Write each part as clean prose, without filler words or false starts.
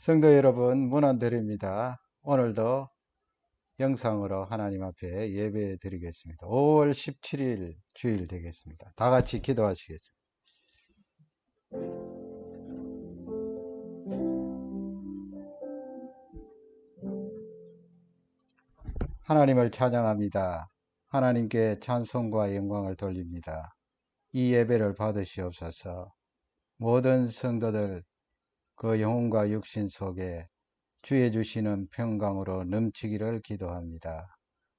성도 여러분, 문안드립니다. 오늘도 영상으로 하나님 앞에 예배 드리겠습니다. 5월 17일 주일 되겠습니다. 다 같이 기도하시겠습니다. 하나님을 찬양합니다. 하나님께 찬송과 영광을 돌립니다. 이 예배를 받으시옵소서. 모든 성도들 그 영혼과 육신 속에 주의 주시는 평강으로 넘치기를 기도합니다.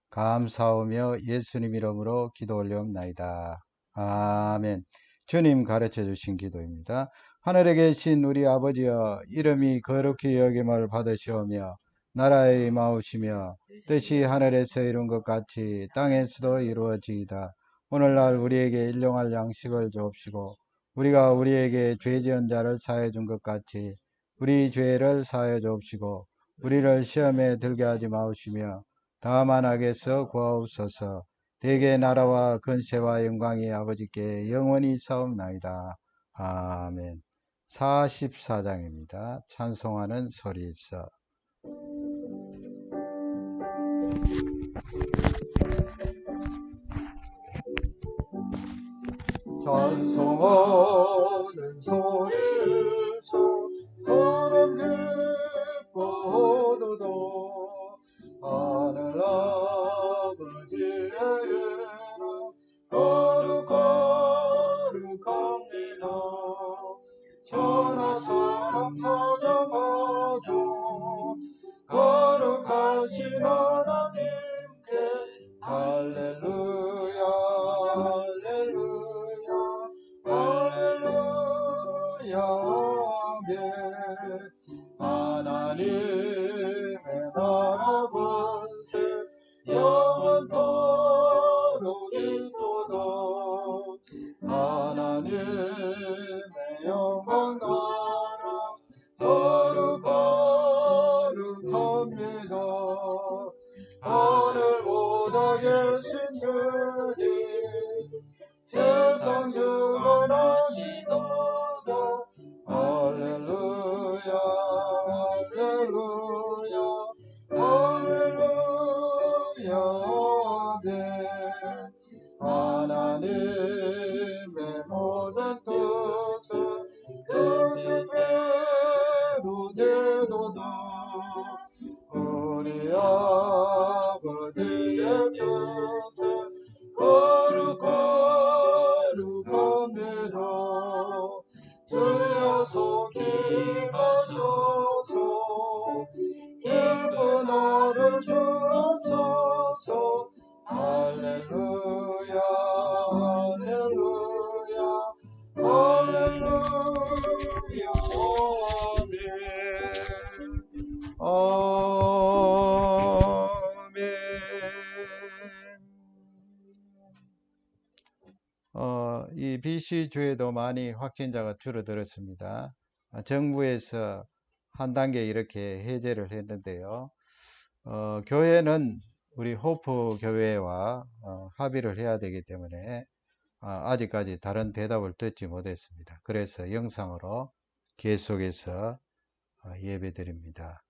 감사하며 예수님 이름으로 기도 올려옵나이다. 아멘. 주님 가르쳐 주신 기도입니다. 하늘에 계신 우리 아버지여, 이름이 거룩히 여김을 받으시오며 나라에 임하오시며 뜻이 하늘에서 이룬 것 같이 땅에서도 이루어지이다. 오늘날 우리에게 일용할 양식을 주옵시고 우리가 우리에게 죄 지은 자를 사해 준 것 같이 우리 죄를 사해 주옵시고 우리를 시험에 들게 하지 마옵시며 다만 악에서 구하옵소서. 대개 나라와 근세와 영광이 아버지께 영원히 있사옵나이다. 아멘. 44장입니다. 찬송하는 소리 있어. 찬송하는 소리 있어 사람 기뻐도도 하늘 아버지의 이름 거룩합니다. 천하 사람 찬양하죠. 거룩하신 하나님께 할렐루야 할렐루야 할렐루야 아멘. 하나님의 나라 권세 영원토록 있도다. 하나님의 영광 나라 거룩합니다. 하늘보다 계신 주님 세상 주관하시도다. 할렐루야 할렐루야 할렐루야 아멘. 하나님의 모든 뜻은 그 뜻대로 되도다. 우리 아버지의 뜻은 거룩합니다. 주여 속히 임하소서. 기쁜 나를 주옵소서. 할렐루야 할렐루야 할렐루야 아멘. 이 BC주에도 많이 확진자가 줄어들었습니다. 정부에서 한 단계 이렇게 해제를 했는데요. 교회는 우리 호프 교회와 합의를 해야 되기 때문에 아직까지 다른 대답을 듣지 못했습니다. 그래서 영상으로 계속해서 예배 드립니다.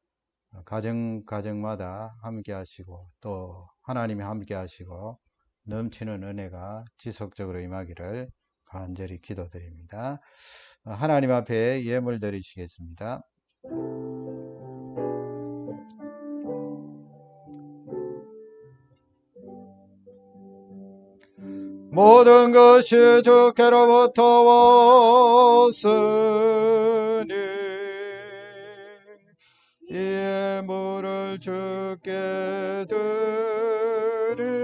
가정마다 함께 하시고 또 하나님이 함께 하시고 넘치는 은혜가 지속적으로 임하기를 간절히 기도드립니다. 하나님 앞에 예물 드리시겠습니다. 모든 것이 주께로부터 왔으니 이 예물을 주께 드리나이다.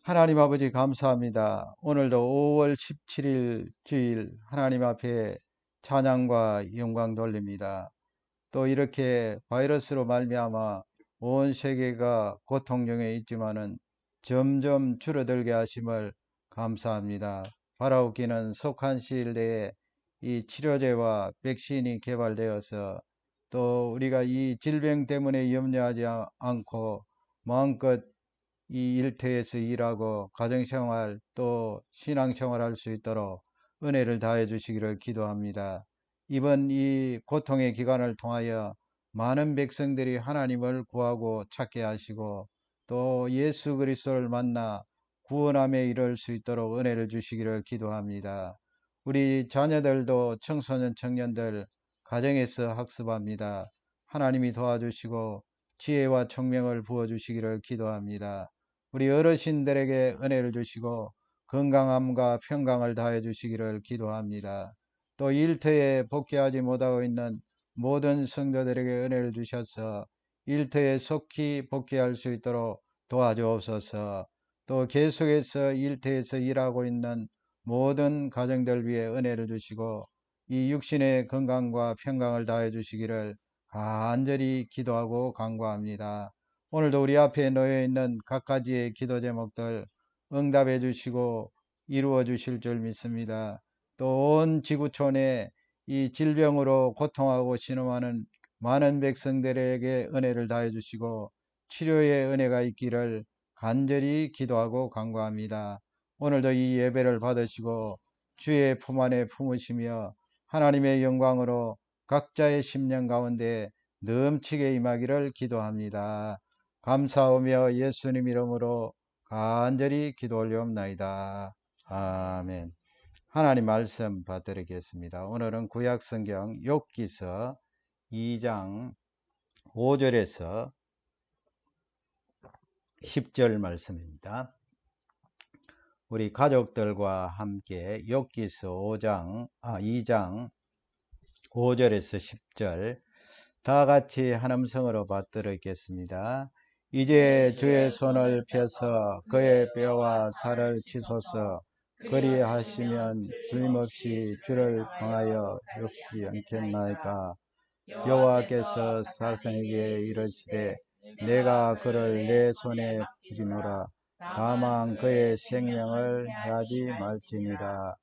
하나님 아버지 감사합니다. 오늘도 5월 17일 주일 하나님 앞에 찬양과 영광 돌립니다. 또 이렇게 바이러스로 말미암아 온 세계가 고통 중에 있지만은 점점 줄어들게 하심을 감사합니다. 바라옵기는 속한 시일 내에 이 치료제와 백신이 개발되어서 또 우리가 이 질병 때문에 염려하지 않고 마음껏 이 일터에서 일하고 가정생활 또 신앙생활 할 수 있도록 은혜를 다해 주시기를 기도합니다. 이번 이 고통의 기간을 통하여 많은 백성들이 하나님을 구하고 찾게 하시고 또 예수 그리스도를 만나 구원함에 이를 수 있도록 은혜를 주시기를 기도합니다. 우리 자녀들도 청소년 청년들 가정에서 학습합니다. 하나님이 도와주시고 지혜와 총명을 부어주시기를 기도합니다. 우리 어르신들에게 은혜를 주시고 건강함과 평강을 다해 주시기를 기도합니다. 또 일터에 복귀하지 못하고 있는 모든 성도들에게 은혜를 주셔서 일터에 속히 복귀할 수 있도록 도와주옵소서. 또 계속해서 일터에서 일하고 있는 모든 가정들 위해 은혜를 주시고 이 육신의 건강과 평강을 다해 주시기를 간절히 기도하고 간구합니다. 오늘도 우리 앞에 놓여 있는 각가지의 기도 제목들 응답해 주시고 이루어 주실 줄 믿습니다. 또 온 지구촌에 이 질병으로 고통하고 신음하는 많은 백성들에게 은혜를 다해 주시고 치료의 은혜가 있기를 간절히 기도하고 간구합니다. 오늘도 이 예배를 받으시고 주의 품 안에 품으시며 하나님의 영광으로 각자의 심령 가운데 넘치게 임하기를 기도합니다. 감사하며 예수님 이름으로 간절히 기도 올려옵나이다. 아멘. 하나님 말씀 받드리겠습니다. 오늘은 구약성경 욥기서 2장 5절에서 10절 말씀입니다. 우리 가족들과 함께 욥기서 2장 5절에서 10절 다 같이 한 음성으로 받들겠습니다. 이제 주의 손을 펴서 그의 뼈와 살을 치소서. 그리하시면 끊임없이 주를 향하여 욕지 않겠나이까. 여호와께서 사탄에게 이르시되 내가 그를 내 손에 부리노라. 다만 그의 생명을 해하지 말지니라.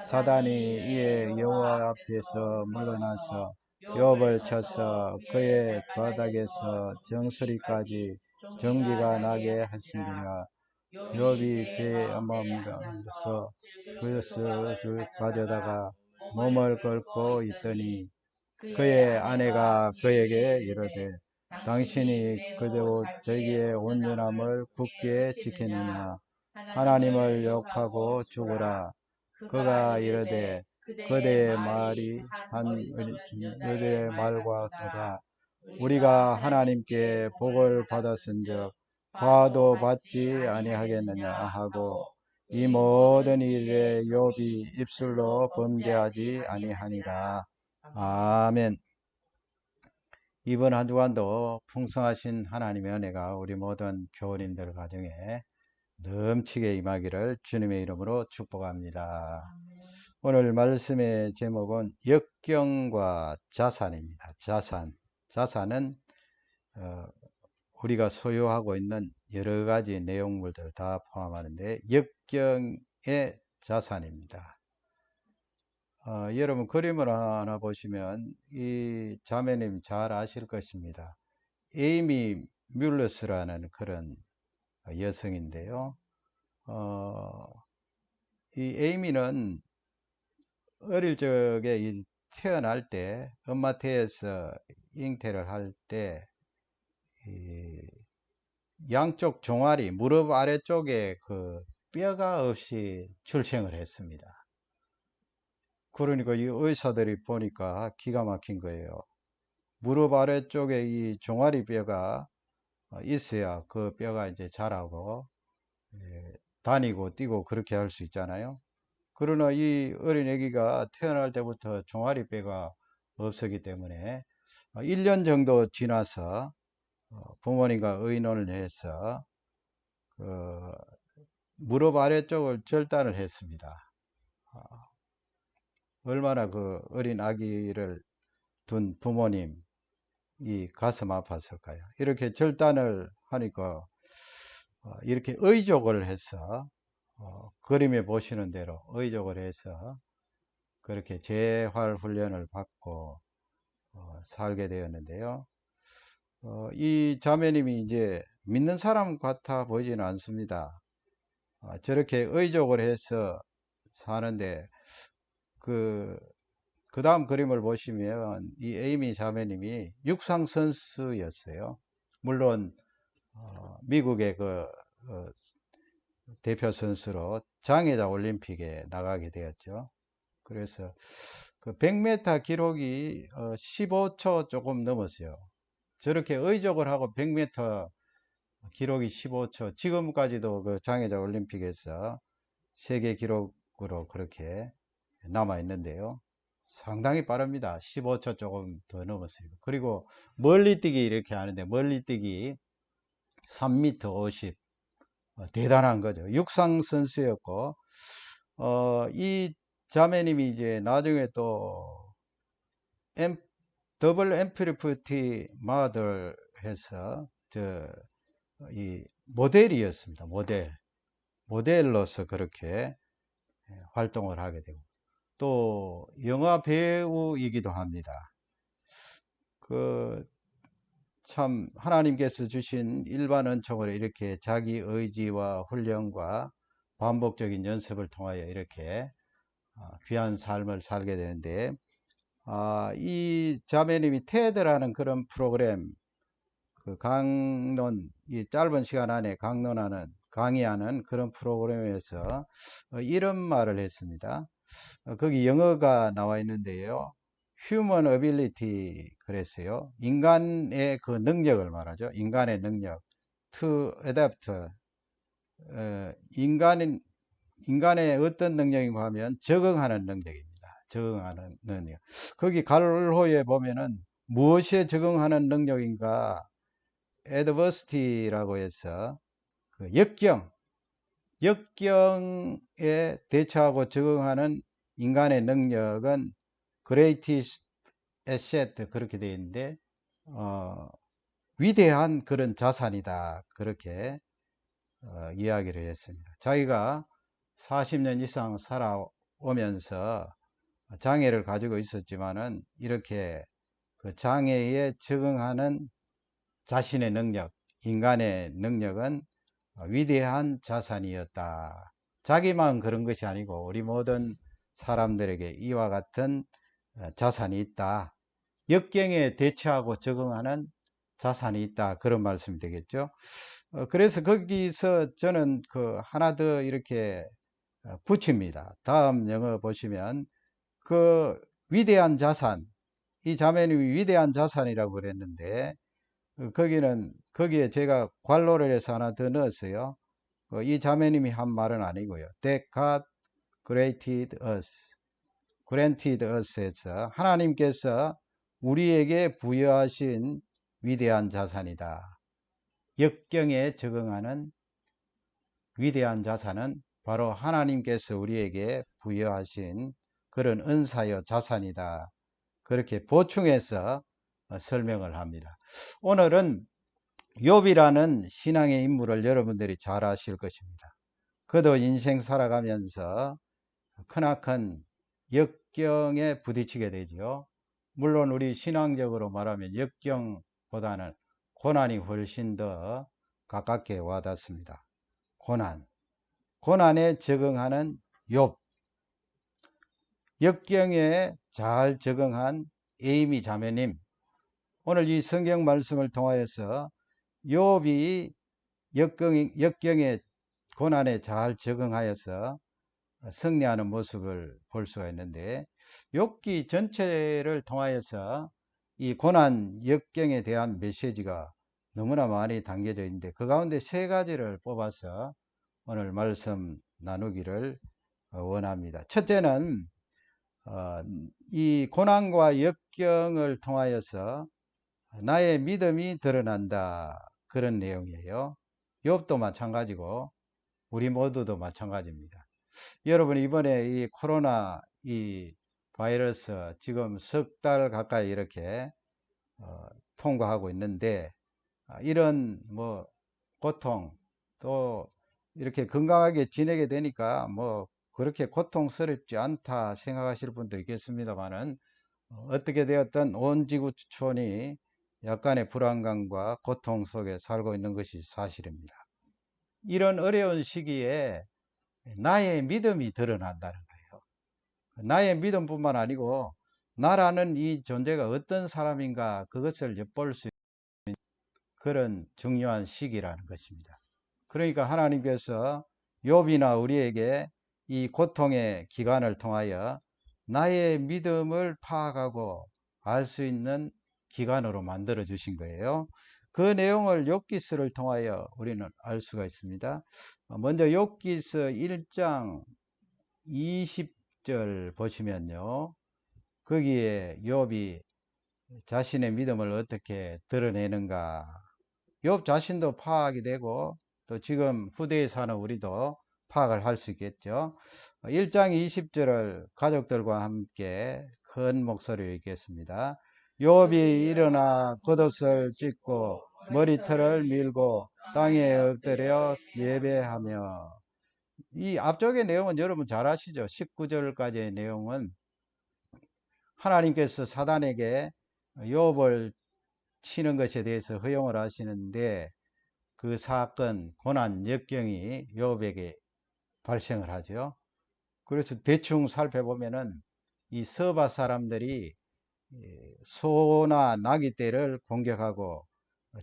사단이 이에 여호와 앞에서 물러나서 욥을 쳐서 그의 바닥에서 정수리까지 전기가 나게 하시니라. 욥이 제 엄마에서 그것을 가져다가 몸을 긁고 있더니 그의 아내가 그에게 이르되 당신이 그대로 저기의 온전함을 굳게 지켰느냐. 하나님을 욕하고 죽으라. 그가 이르되 그대의 말이 한 여자의 말과 같도다. 우리가 하나님께 복을 받았은즉 화도 받지 아니하겠느냐 하고 이 모든 일에 욥이 입술로 범죄하지 아니하니라. 아멘. 이번 한 주간도 풍성하신 하나님의 은혜가 우리 모든 교우님들 가정에 넘치게 임하기를 주님의 이름으로 축복합니다. 오늘 말씀의 제목은 역경과 자산입니다. 자산은 우리가 소유하고 있는 여러 가지 내용물들 다 포함하는데 역경의 자산입니다. 여러분 그림을 하나 보시면 이 자매님 잘 아실 것입니다. 에이미 뮬러스라는 그런 여성인데요. 이 에이미는 어릴 적에 태어날 때 엄마 태에서 잉태를 할 때 양쪽 종아리 무릎 아래쪽에 그 뼈가 없이 출생을 했습니다. 그러니까 이 의사들이 보니까 기가 막힌 거예요. 무릎 아래쪽에 이 종아리 뼈가 있어야 그 뼈가 이제 자라고 다니고 뛰고 그렇게 할 수 있잖아요. 그러나 이 어린 아기가 태어날 때부터 종아리 뼈가 없었기 때문에 1년 정도 지나서 부모님과 의논을 해서 무릎 아래쪽을 절단을 했습니다. 얼마나 그 어린 아기를 둔 부모님 이 가슴 아팠을까요? 이렇게 절단을 하니까 이렇게 의족을 해서 그림에 보시는 대로 의족을 해서 그렇게 재활 훈련을 받고 살게 되었는데요. 이 자매님이 이제 믿는 사람 같아 보이지는 않습니다. 저렇게 의족을 해서 사는데 그 다음 그림을 보시면 이 에이미 자매님이 육상 선수였어요. 물론 미국의 어, 대표 선수로 장애자 올림픽에 나가게 되었죠. 그래서 그 100m 기록이 15초 조금 넘었어요. 저렇게 의족을 하고 100m 기록이 15초, 지금까지도 그 장애자 올림픽에서 세계 기록으로 그렇게 남아 있는데요. 상당히 빠릅니다. 15초 조금 더 넘었어요. 그리고 멀리뛰기 이렇게 하는데 멀리뛰기 3m 50 대단한 거죠. 육상 선수였고 이 자매님이 이제 나중에 또 더블 앰플리피티 마들 해서 이 모델이었습니다. 모델로서 그렇게 활동을 하게 되고 또 영화 배우이기도 합니다. 참 하나님께서 주신 일반 은총으로 이렇게 자기 의지와 훈련과 반복적인 연습을 통하여 이렇게 귀한 삶을 살게 되는데 이 자매님이 테드라는 그런 프로그램 이 짧은 시간 안에 강의하는 그런 프로그램에서 이런 말을 했습니다. 거기 영어가 나와 있는데요. Human ability 그랬어요. 인간의 그 능력을 말하죠. 인간의 능력. To adapt. 인간의 어떤 능력인가 하면 적응하는 능력입니다. 적응하는 능력. 거기 갈호에 보면은 무엇에 적응하는 능력인가? adversity라고 해서 그 역경에 대처하고 적응하는 인간의 능력은 greatest asset 그렇게 되어 있는데 위대한 그런 자산이다 그렇게 이야기를 했습니다. 자기가 40년 이상 살아오면서 장애를 가지고 있었지만은 이렇게 그 장애에 적응하는 자신의 능력, 인간의 능력은 위대한 자산이었다. 자기만 그런 것이 아니고 우리 모든 사람들에게 이와 같은 자산이 있다. 역경에 대처하고 적응하는 자산이 있다. 그런 말씀이 되겠죠. 그래서 거기서 저는 하나 더 이렇게 붙입니다. 다음 영어 보시면 그 위대한 자산, 이 자매님이 위대한 자산이라고 그랬는데 거기에 제가 관로를 해서 하나 더 넣었어요. 이 자매님이 한 말은 아니고요. That God granted us 해서 하나님께서 우리에게 부여하신 위대한 자산이다. 역경에 적응하는 위대한 자산은 바로 하나님께서 우리에게 부여하신 그런 은사요 자산이다. 그렇게 보충해서 설명을 합니다. 오늘은 욥이라는 신앙의 인물을 여러분들이 잘 아실 것입니다. 그도 인생 살아가면서 크나큰 역경에 부딪히게 되죠. 물론 우리 신앙적으로 말하면 역경보다는 고난이 훨씬 더 가깝게 와닿습니다. 고난에 적응하는 욥, 역경에 잘 적응한 에이미 자매님, 오늘 이 성경 말씀을 통하여서 욥이 역경에 고난에 잘 적응하여서 승리하는 모습을 볼 수가 있는데 욥기 전체를 통하여서 이 고난 역경에 대한 메시지가 너무나 많이 담겨져 있는데 그 가운데 세 가지를 뽑아서 오늘 말씀 나누기를 원합니다. 첫째는 이 고난과 역경을 통하여서 나의 믿음이 드러난다 그런 내용이에요. 욥도 마찬가지고 우리 모두도 마찬가지입니다. 여러분 이번에 이 코로나 이 바이러스 지금 석 달 가까이 이렇게 통과하고 있는데 이런 뭐 고통 또 이렇게 건강하게 지내게 되니까 뭐 그렇게 고통스럽지 않다 생각하실 분도 있겠습니다만은 어떻게 되었든 온 지구촌이 약간의 불안감과 고통 속에 살고 있는 것이 사실입니다. 이런 어려운 시기에 나의 믿음이 드러난다는 거예요. 나의 믿음뿐만 아니고 나라는 이 존재가 어떤 사람인가 그것을 엿볼 수 있는 그런 중요한 시기라는 것입니다. 그러니까 하나님께서 욥이나 우리에게 이 고통의 기간을 통하여 나의 믿음을 파악하고 알 수 있는 기간으로 만들어 주신 거예요. 그 내용을 욥기서를 통하여 우리는 알 수가 있습니다. 먼저 욥기서 1장 20절 보시면요. 거기에 욥이 자신의 믿음을 어떻게 드러내는가. 욥 자신도 파악이 되고 또 지금 후대에 사는 우리도 파악을 할 수 있겠죠. 1장 20절을 가족들과 함께 큰 목소리로 읽겠습니다. 욥이 일어나 겉옷을 찢고 머리털을 밀고 땅에 엎드려 예배하며. 이 앞쪽의 내용은 여러분 잘 아시죠? 19절까지의 내용은 하나님께서 사단에게 욥을 치는 것에 대해서 허용을 하시는데 그 사건, 고난, 역경이 욥에게 발생을 하죠. 그래서 대충 살펴보면은 이 서바 사람들이 소나 나귀떼를 공격하고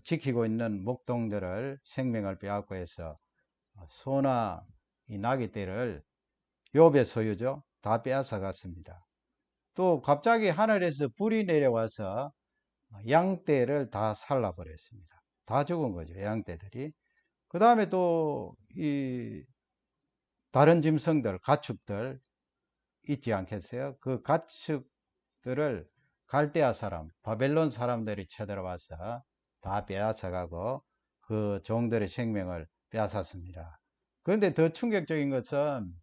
지키고 있는 목동들을 생명을 빼앗고 해서 소나 이 나귀떼를 욥의 소유죠. 다 빼앗아 갔습니다. 또 갑자기 하늘에서 불이 내려와서 양떼를 다 살라버렸습니다. 다 죽은 거죠. 양떼들이. 그 다음에 또 이 다른 짐승들, 가축들 있지 않겠어요? 그 가축들을 갈대아 사람, 바벨론 사람들이 쳐들어와서 다 빼앗아가고 그 종들의 생명을 빼앗았습니다. 그런데 더 충격적인 것은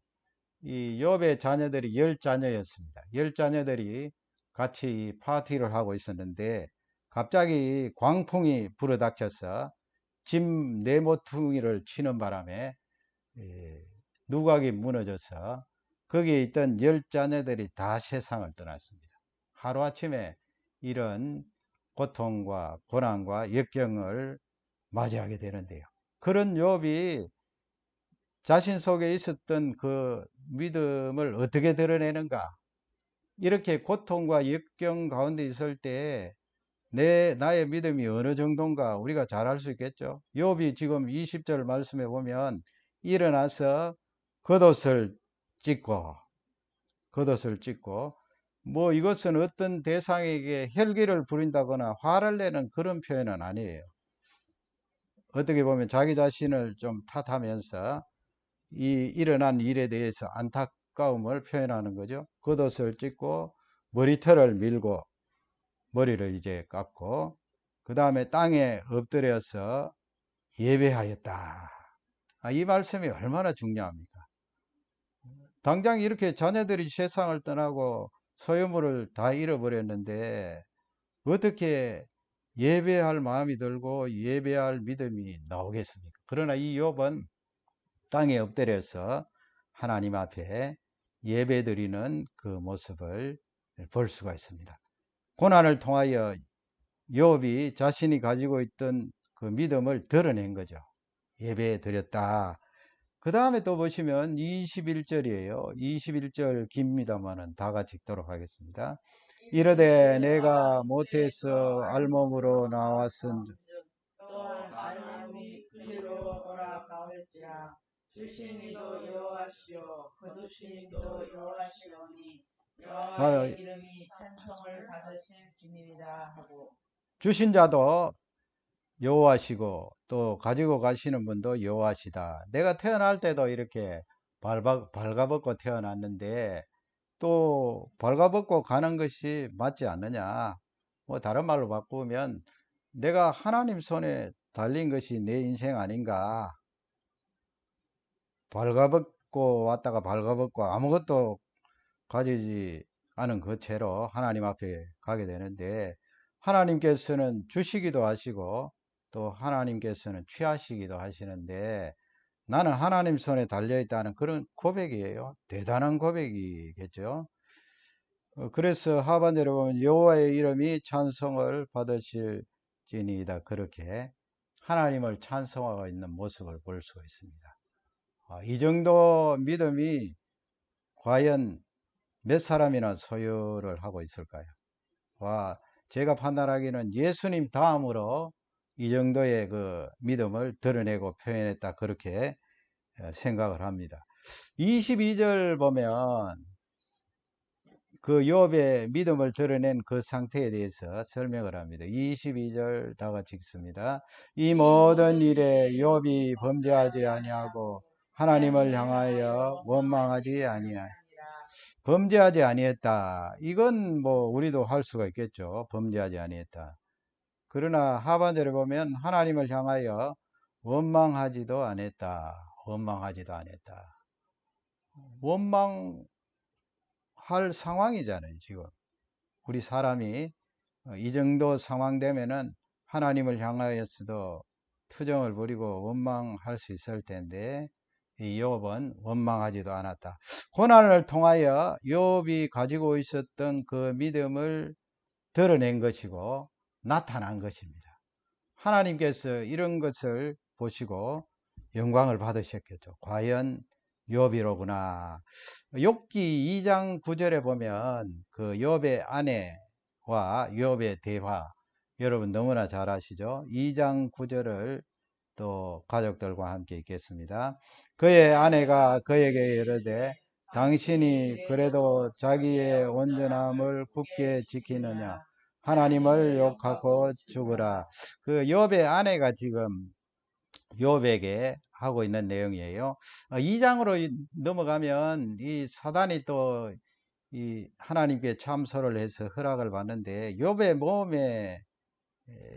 이 욥의 자녀들이 10자녀였습니다. 10자녀들이 같이 파티를 하고 있었는데 갑자기 광풍이 불어닥쳐서 짐 네모퉁이를 치는 바람에 누각이 무너져서 거기에 있던 10자녀들이 다 세상을 떠났습니다. 하루아침에 이런 고통과 고난과 역경을 맞이하게 되는데요. 그런 욥이 자신 속에 있었던 그 믿음을 어떻게 드러내는가? 이렇게 고통과 역경 가운데 있을 때 나의 믿음이 어느 정도인가 우리가 잘 알 수 있겠죠. 욥이 지금 20절 말씀에 보면 일어나서 겉옷을 찢고 겉옷을 찢고 뭐 이것은 어떤 대상에게 혈기를 부린다거나 화를 내는 그런 표현은 아니에요. 어떻게 보면 자기 자신을 좀 탓하면서 이 일어난 일에 대해서 안타까움을 표현하는 거죠. 겉옷을 찢고 머리털을 밀고 머리를 이제 깎고 그 다음에 땅에 엎드려서 예배하였다. 이 말씀이 얼마나 중요합니까? 당장 이렇게 자녀들이 세상을 떠나고 소유물을 다 잃어버렸는데 어떻게 예배할 마음이 들고 예배할 믿음이 나오겠습니까? 그러나 이 욥은 땅에 엎드려서 하나님 앞에 예배 드리는 그 모습을 볼 수가 있습니다. 고난을 통하여 욥이 자신이 가지고 있던 그 믿음을 드러낸 거죠. 예배 드렸다. 그 다음에 또 보시면 21절이에요. 21절 깁니다만은 다 같이 읽도록 하겠습니다. 이르되 내가 못해서 알몸으로 나왔은 또 알몸이 그리로 돌아가올지라 주신 이도 여호와시요 거두신 이도 여호와시오니 여호와의 이름이 찬송을 받으실 지니이다 하고 주신 자도 여호와시고 또 가지고 가시는 분도 여호와시다. 내가 태어날 때도 이렇게 발가벗고 태어났는데 또 발가벗고 가는 것이 맞지 않느냐. 뭐 다른 말로 바꾸면 내가 하나님 손에 달린 것이 내 인생 아닌가. 발가벗고 왔다가 발가벗고 아무것도 가지지 않은 그 채로 하나님 앞에 가게 되는데 하나님께서는 주시기도 하시고 또 하나님께서는 취하시기도 하시는데 나는 하나님 손에 달려있다는 그런 고백이에요. 대단한 고백이겠죠. 그래서 하반절에 보면 여호와의 이름이 찬송을 받으실 찐이다 그렇게 하나님을 찬송하고 있는 모습을 볼 수가 있습니다. 이 정도 믿음이 과연 몇 사람이나 소유를 하고 있을까요? 제가 판단하기는 예수님 다음으로 이 정도의 그 믿음을 드러내고 표현했다 그렇게 생각을 합니다. 22절 보면 그 욥의 믿음을 드러낸 그 상태에 대해서 설명을 합니다. 22절 다 같이 읽습니다. 이 모든 일에 욥이 범죄하지 아니하고 하나님을 향하여 원망하지 아니하여 범죄하지 아니했다. 이건 뭐 우리도 할 수가 있겠죠. 범죄하지 아니했다. 그러나 하반절에 보면 하나님을 향하여 원망하지도 않았다. 원망하지도 않았다. 원망할 상황이잖아요, 지금. 우리 사람이 이 정도 상황 되면은 하나님을 향하여서도 투정을 부리고 원망할 수 있을 텐데 이 욥은 원망하지도 않았다. 고난을 통하여 욥이 가지고 있었던 그 믿음을 드러낸 것이고 나타난 것입니다. 하나님께서 이런 것을 보시고 영광을 받으셨겠죠. 과연 욥이로구나. 욥기 2장 9절에 보면 그 욥의 아내와 욥의 대화, 여러분 너무나 잘 아시죠? 2장 9절을 또 가족들과 함께 읽겠습니다. 그의 아내가 그에게 이르되 당신이 그래도 자기의 온전함을 굳게 지키느냐 하나님을 욕하고 죽으라. 그 욥의 아내가 지금 욥에게 하고 있는 내용이에요. 2장으로 넘어가면 이 사단이 또 이 하나님께 참소를 해서 허락을 받는데 욥의 몸에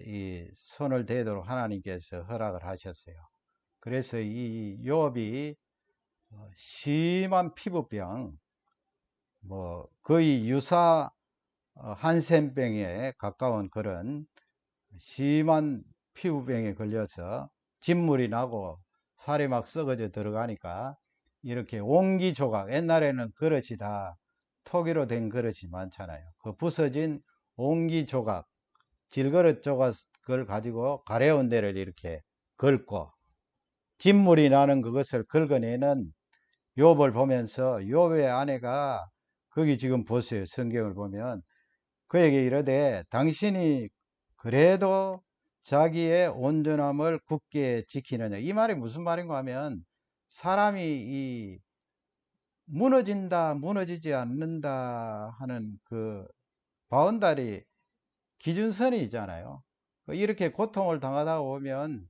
이 손을 대도록 하나님께서 허락을 하셨어요. 그래서 이 욥이 심한 피부병, 뭐 거의 유사 한센병에 가까운 그런 심한 피부병에 걸려서 진물이 나고 살이 막 썩어져 들어가니까 이렇게 옹기 조각, 옛날에는 그릇이 다 토기로 된 그릇이 많잖아요. 그 부서진 옹기 조각, 질그릇 조각을 가지고 가래운 데를 이렇게 긁고 진물이 나는 그것을 긁어내는 욥을 보면서 욥의 아내가 거기 지금 보세요. 성경을 보면 그에게 이르되 당신이 그래도 자기의 온전함을 굳게 지키느냐. 이 말이 무슨 말인가 하면 사람이 이 무너진다, 무너지지 않는다 하는 그 바운다리 기준선이 있잖아요. 이렇게 고통을 당하다 보면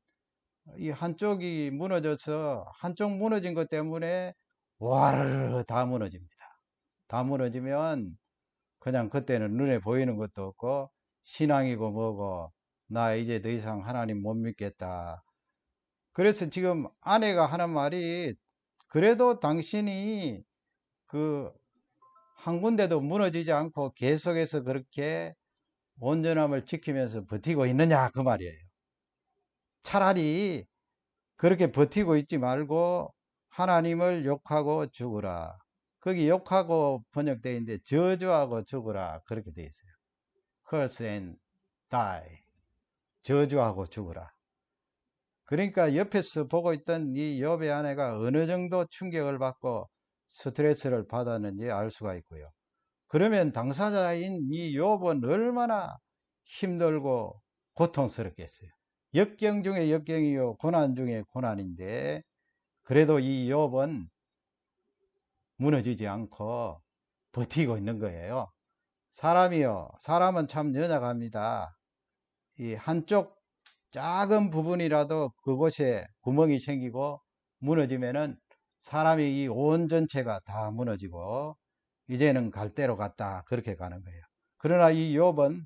이 한쪽이 무너져서 한쪽 무너진 것 때문에 와르르 다 무너집니다. 다 무너지면 그냥 그때는 눈에 보이는 것도 없고 신앙이고 뭐고 나 이제 더 이상 하나님 못 믿겠다. 그래서 지금 아내가 하는 말이 그래도 당신이 그 한 군데도 무너지지 않고 계속해서 그렇게 온전함을 지키면서 버티고 있느냐 그 말이에요. 차라리 그렇게 버티고 있지 말고 하나님을 욕하고 죽으라. 거기 욕하고 번역되어 있는데 저주하고 죽으라 그렇게 되어 있어요. curse and die. 저주하고 죽으라. 그러니까 옆에서 보고 있던 이 욥의 아내가 어느 정도 충격을 받고 스트레스를 받았는지 알 수가 있고요. 그러면 당사자인 이 욥은 얼마나 힘들고 고통스럽겠어요. 역경 중에 역경이요 고난 중에 고난인데 그래도 이 욥은 무너지지 않고 버티고 있는 거예요. 사람은 참 연약합니다. 이 한쪽 작은 부분이라도 그곳에 구멍이 생기고 무너지면은 사람이 이 온 전체가 다 무너지고 이제는 갈 대로 갔다 그렇게 가는 거예요. 그러나 이 욥은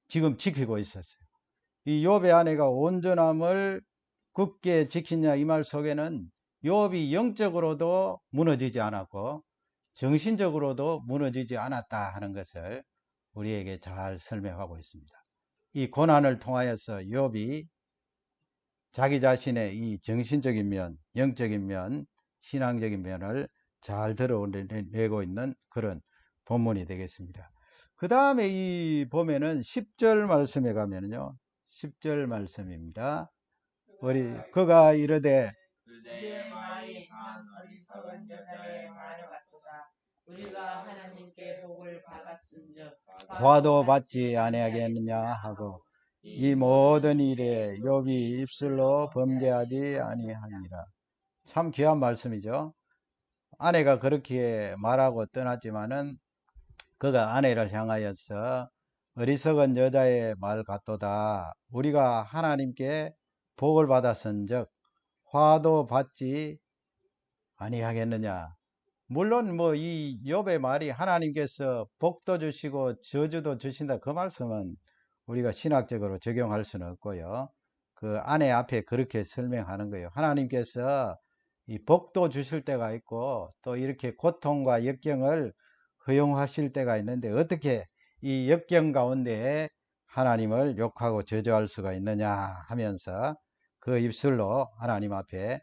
지금 지키고 있었어요. 이 욥의 아내가 온전함을 굳게 지키냐 이 말 속에는 욥이 영적으로도 무너지지 않았고 정신적으로도 무너지지 않았다 하는 것을 우리에게 잘 설명하고 있습니다. 이 고난을 통하여서 욥이 자기 자신의 이 정신적인 면, 영적인 면, 신앙적인 면을 잘 드러내고 있는 그런 본문이 되겠습니다. 그 다음에 이 보면은 10절 말씀에 가면은요. 10절 말씀입니다. 그가 이르되 그대의 말이 한 어리석은 여자의 말 같도다. 우리가 하나님께 복을 받았은즉 화도 받지 아니하겠느냐 하고 이 모든 일에 욥이 입술로 범죄하지 아니하니라. 참 귀한 말씀이죠. 아내가 그렇게 말하고 떠났지만은 그가 아내를 향하여서 어리석은 여자의 말 같도다. 우리가 하나님께 복을 받았은즉 화도 받지 아니하겠느냐. 물론 뭐 이 욥의 말이 하나님께서 복도 주시고 저주도 주신다 그 말씀은 우리가 신학적으로 적용할 수는 없고요. 그 아내 앞에 그렇게 설명하는 거예요. 하나님께서 이 복도 주실 때가 있고 또 이렇게 고통과 역경을 허용하실 때가 있는데 어떻게 이 역경 가운데 하나님을 욕하고 저주할 수가 있느냐 하면서 그 입술로 하나님 앞에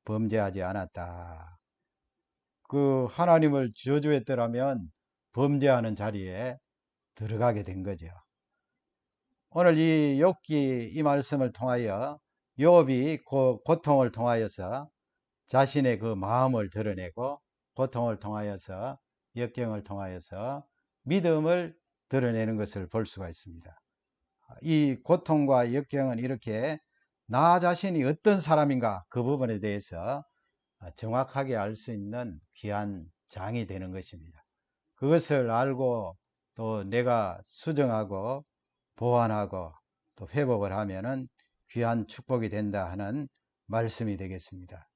범죄하지 않았다. 그 하나님을 저주했더라면 범죄하는 자리에 들어가게 된 거죠. 오늘 이 욥기 이 말씀을 통하여 욥이 그 고통을 통하여서 자신의 그 마음을 드러내고 고통을 통하여서 역경을 통하여서 믿음을 드러내는 것을 볼 수가 있습니다. 이 고통과 역경은 이렇게 나 자신이 어떤 사람인가 그 부분에 대해서 정확하게 알 수 있는 귀한 장이 되는 것입니다. 그것을 알고 또 내가 수정하고 보완하고 또 회복을 하면은 귀한 축복이 된다 하는 말씀이 되겠습니다.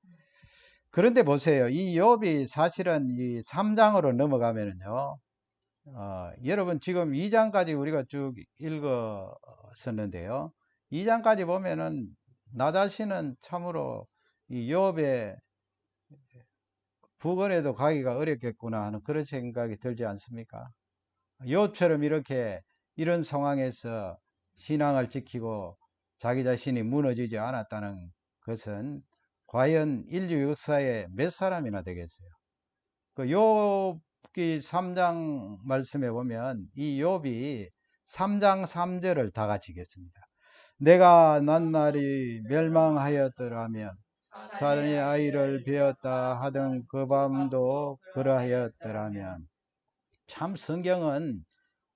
그런데 보세요. 이 욥이 사실은 이 3장으로 넘어가면은요. 여러분 지금 2장까지 우리가 쭉 읽었었는데요. 2장까지 보면은 나 자신은 참으로 이 욥의 부근에도 가기가 어렵겠구나 하는 그런 생각이 들지 않습니까? 욥처럼 이렇게 이런 상황에서 신앙을 지키고 자기 자신이 무너지지 않았다는 것은 과연 인류 역사에 몇 사람이나 되겠어요? 그 욥기 3장 말씀에 보면 이 욥이 3장 3절을 다 같이 읽겠습니다. 내가 낱날이 멸망하였더라면 사람의 아이를 베었다 하던 그 밤도 그러하였더라면. 참 성경은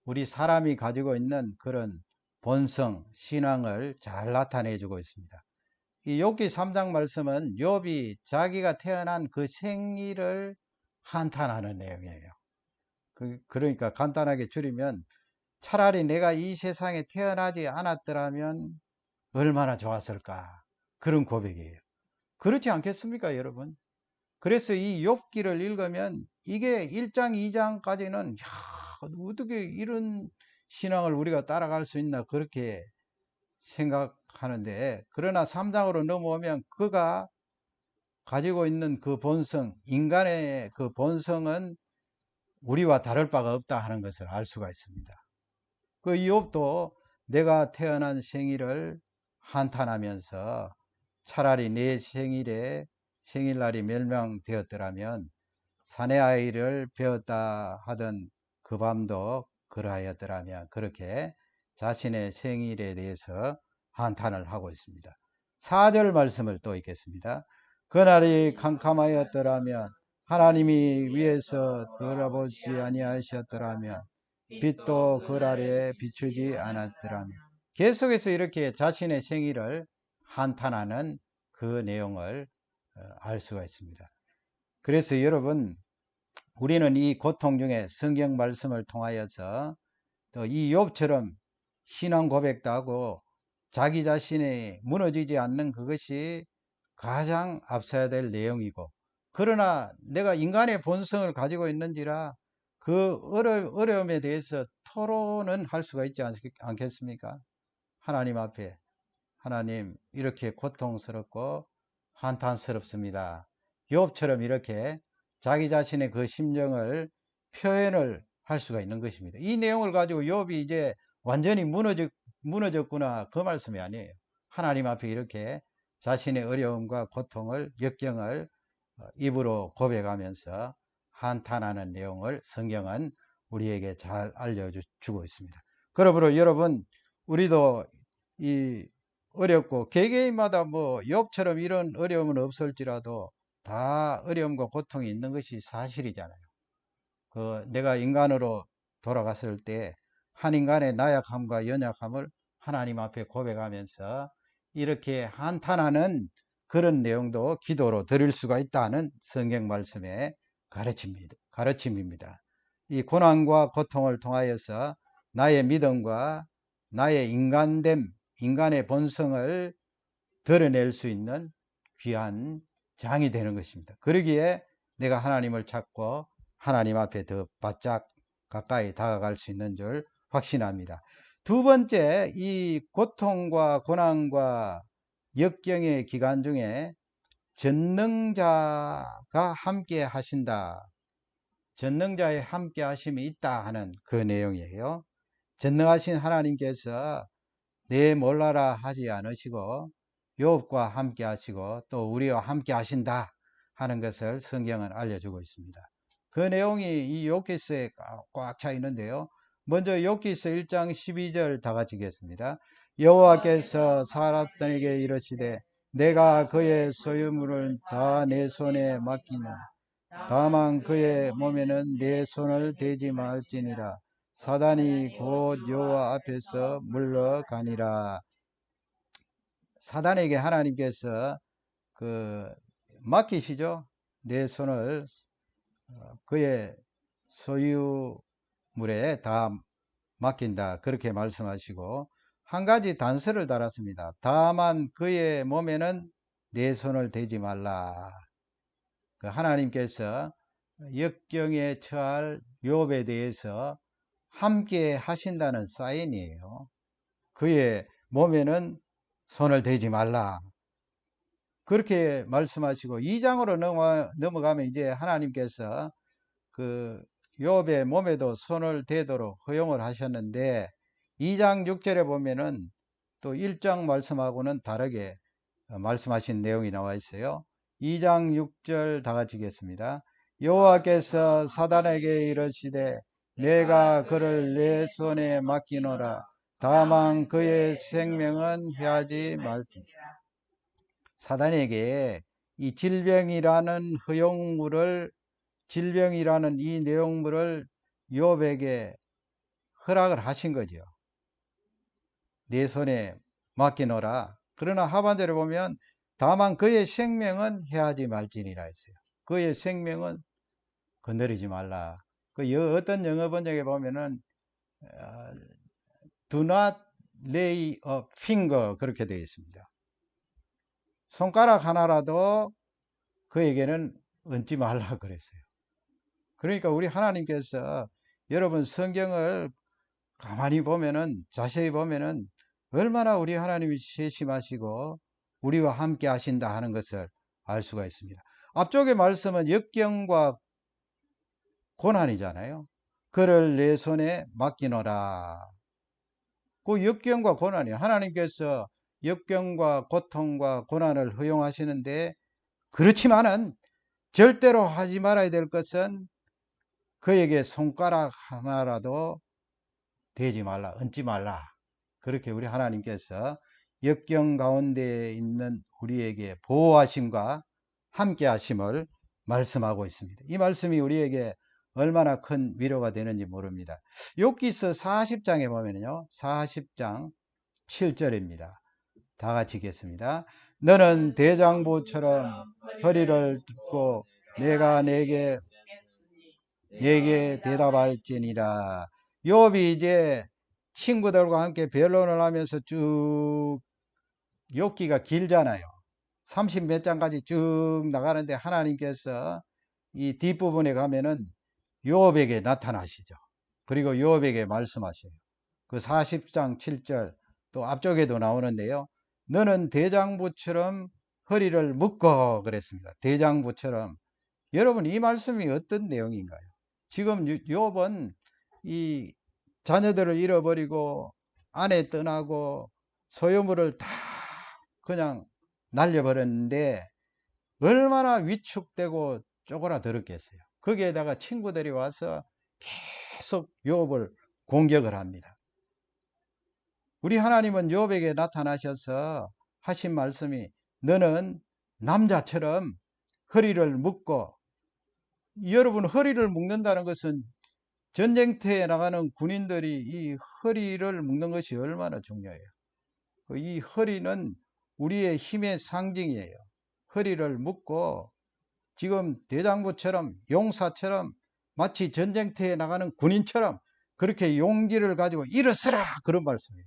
우리 사람이 가지고 있는 그런 본성, 신앙을 잘 나타내 주고 있습니다. 이 욥기 3장 말씀은 욥이 자기가 태어난 그 생일을 한탄하는 내용이에요. 그러니까 간단하게 줄이면 차라리 내가 이 세상에 태어나지 않았더라면 얼마나 좋았을까. 그런 고백이에요. 그렇지 않겠습니까, 여러분? 그래서 이 욥기를 읽으면 이게 1장, 2장까지는 어떻게 이런 신앙을 우리가 따라갈 수 있나 그렇게 생각하는데 그러나 3장으로 넘어오면 그가 가지고 있는 그 본성, 인간의 그 본성은 우리와 다를 바가 없다 하는 것을 알 수가 있습니다. 그 욥도 내가 태어난 생일을 한탄하면서 차라리 내 생일날이 멸망되었더라면 사내 아이를 베었다 하던 그 밤도 그러하였더라면 그렇게 자신의 생일에 대해서 한탄을 하고 있습니다. 4절 말씀을 또 읽겠습니다. 그날이 캄캄하였더라면 하나님이 위에서 돌아보지 아니하셨더라면 빛도 그날에 비추지 않았더라면. 계속해서 이렇게 자신의 생일을 한탄하는 그 내용을 알 수가 있습니다. 그래서 여러분 우리는 이 고통 중에 성경 말씀을 통하여서 또 이 욥처럼 신앙 고백도 하고 자기 자신이 무너지지 않는 그것이 가장 앞서야 될 내용이고 그러나 내가 인간의 본성을 가지고 있는지라 그 어려움에 대해서 토론은 할 수가 있지 않겠습니까? 하나님 앞에 하나님 이렇게 고통스럽고 한탄스럽습니다. 욥처럼 이렇게 자기 자신의 그 심정을 표현을 할 수가 있는 것입니다. 이 내용을 가지고 욥이 이제 완전히 무너졌구나 그 말씀이 아니에요. 하나님 앞에 이렇게 자신의 어려움과 고통을 역경을 입으로 고백하면서 한탄하는 내용을 성경은 우리에게 잘 알려주고 있습니다. 그러므로 여러분, 우리도 이 어렵고 개개인마다 뭐 욥처럼 이런 어려움은 없을지라도 다 어려움과 고통이 있는 것이 사실이잖아요. 내가 인간으로 돌아갔을 때 한 인간의 나약함과 연약함을 하나님 앞에 고백하면서 이렇게 한탄하는 그런 내용도 기도로 드릴 수가 있다는 성경 말씀의 가르침입니다. 이 고난과 고통을 통하여서 나의 믿음과 나의 인간됨, 인간의 본성을 드러낼 수 있는 귀한 장이 되는 것입니다. 그러기에 내가 하나님을 찾고 하나님 앞에 더 바짝 가까이 다가갈 수 있는 줄 확신합니다. 두 번째, 이 고통과 고난과 역경의 기간 중에 전능자가 함께 하신다. 전능자의 함께 하심이 있다 하는 그 내용이에요. 전능하신 하나님께서 내 몰라라 하지 않으시고 욥과 함께 하시고 또 우리와 함께 하신다 하는 것을 성경은 알려주고 있습니다. 그 내용이 이 욥기서에 꽉 차 있는데요. 먼저 욥기서 1장 12절 다 같이 읽겠습니다. 여호와께서 사람들에게 이르시되 내가 그의 소유물을 다 내 손에 맡기나 다만 그의 몸에는 내 손을 대지 말지니라. 사단이 곧 여호와 앞에서 물러가니라. 사단에게 하나님께서 맡기시죠. 내 손을 그의 소유물에 다 맡긴다. 그렇게 말씀하시고 한 가지 단서를 달았습니다. 다만 그의 몸에는 내 손을 대지 말라. 하나님께서 역경에 처할 욥에 대해서 함께 하신다는 사인이에요. 그의 몸에는 손을 대지 말라. 그렇게 말씀하시고 2장으로 넘어가면 이제 하나님께서 욥의 몸에도 손을 대도록 허용을 하셨는데 2장 6절에 보면은 또 1장 말씀하고는 다르게 말씀하신 내용이 나와 있어요. 2장 6절 다 같이 읽겠습니다. 여호와께서 사단에게 이르시되 내가 그를 내 손에 맡기노라. 다만 그의 생명은 해하지 말지니라. 사단에게 이 질병이라는 질병이라는 이 내용물을 욥에게 허락을 하신 거죠. 내 손에 맡기노라. 그러나 하반절에 보면 다만 그의 생명은 해하지 말지니라 했어요. 그의 생명은 건드리지 말라. 어떤 영어 번역에 보면은 do not lay a finger 그렇게 되어 있습니다. 손가락 하나라도 그에게는 얹지 말라 그랬어요. 그러니까 우리 하나님께서 여러분 성경을 가만히 보면은 자세히 보면은 얼마나 우리 하나님이 세심하시고 우리와 함께 하신다 하는 것을 알 수가 있습니다. 앞쪽의 말씀은 역경과 고난이잖아요. 그를 내 손에 맡기노라. 그 역경과 고난이요. 하나님께서 역경과 고통과 고난을 허용하시는데 그렇지만은 절대로 하지 말아야 될 것은 그에게 손가락 하나라도 대지 말라, 얹지 말라. 그렇게 우리 하나님께서 역경 가운데 있는 우리에게 보호하심과 함께 하심을 말씀하고 있습니다. 이 말씀이 우리에게 얼마나 큰 위로가 되는지 모릅니다. 욥기서 40장에 보면요. 40장 7절입니다. 다 같이 읽겠습니다. 너는 대장부처럼 허리를 뜯고 내가 내게 대답할지니라. 욥이 이제 친구들과 함께 변론을 하면서 쭉 욥기가 길잖아요. 30 몇 장까지 쭉 나가는데 하나님께서 이 뒷부분에 가면은 욥에게 나타나시죠. 그리고 욥에게 말씀하셔요. 그 40장 7절 또 앞쪽에도 나오는데요. 너는 대장부처럼 허리를 묶어 그랬습니다. 대장부처럼. 여러분 이 말씀이 어떤 내용인가요? 지금 욥은 이 자녀들을 잃어버리고 아내 떠나고 소유물을 다 그냥 날려버렸는데 얼마나 위축되고 쪼그라들었겠어요. 거기에다가 친구들이 와서 계속 욥을 공격을 합니다. 우리 하나님은 욥에게 나타나셔서 하신 말씀이 너는 남자처럼 허리를 묶고, 여러분 허리를 묶는다는 것은 전쟁터에 나가는 군인들이 이 허리를 묶는 것이 얼마나 중요해요. 이 허리는 우리의 힘의 상징이에요. 허리를 묶고 지금 대장부처럼 용사처럼 마치 전쟁터에 나가는 군인처럼 그렇게 용기를 가지고 일어서라, 그런 말씀이에요.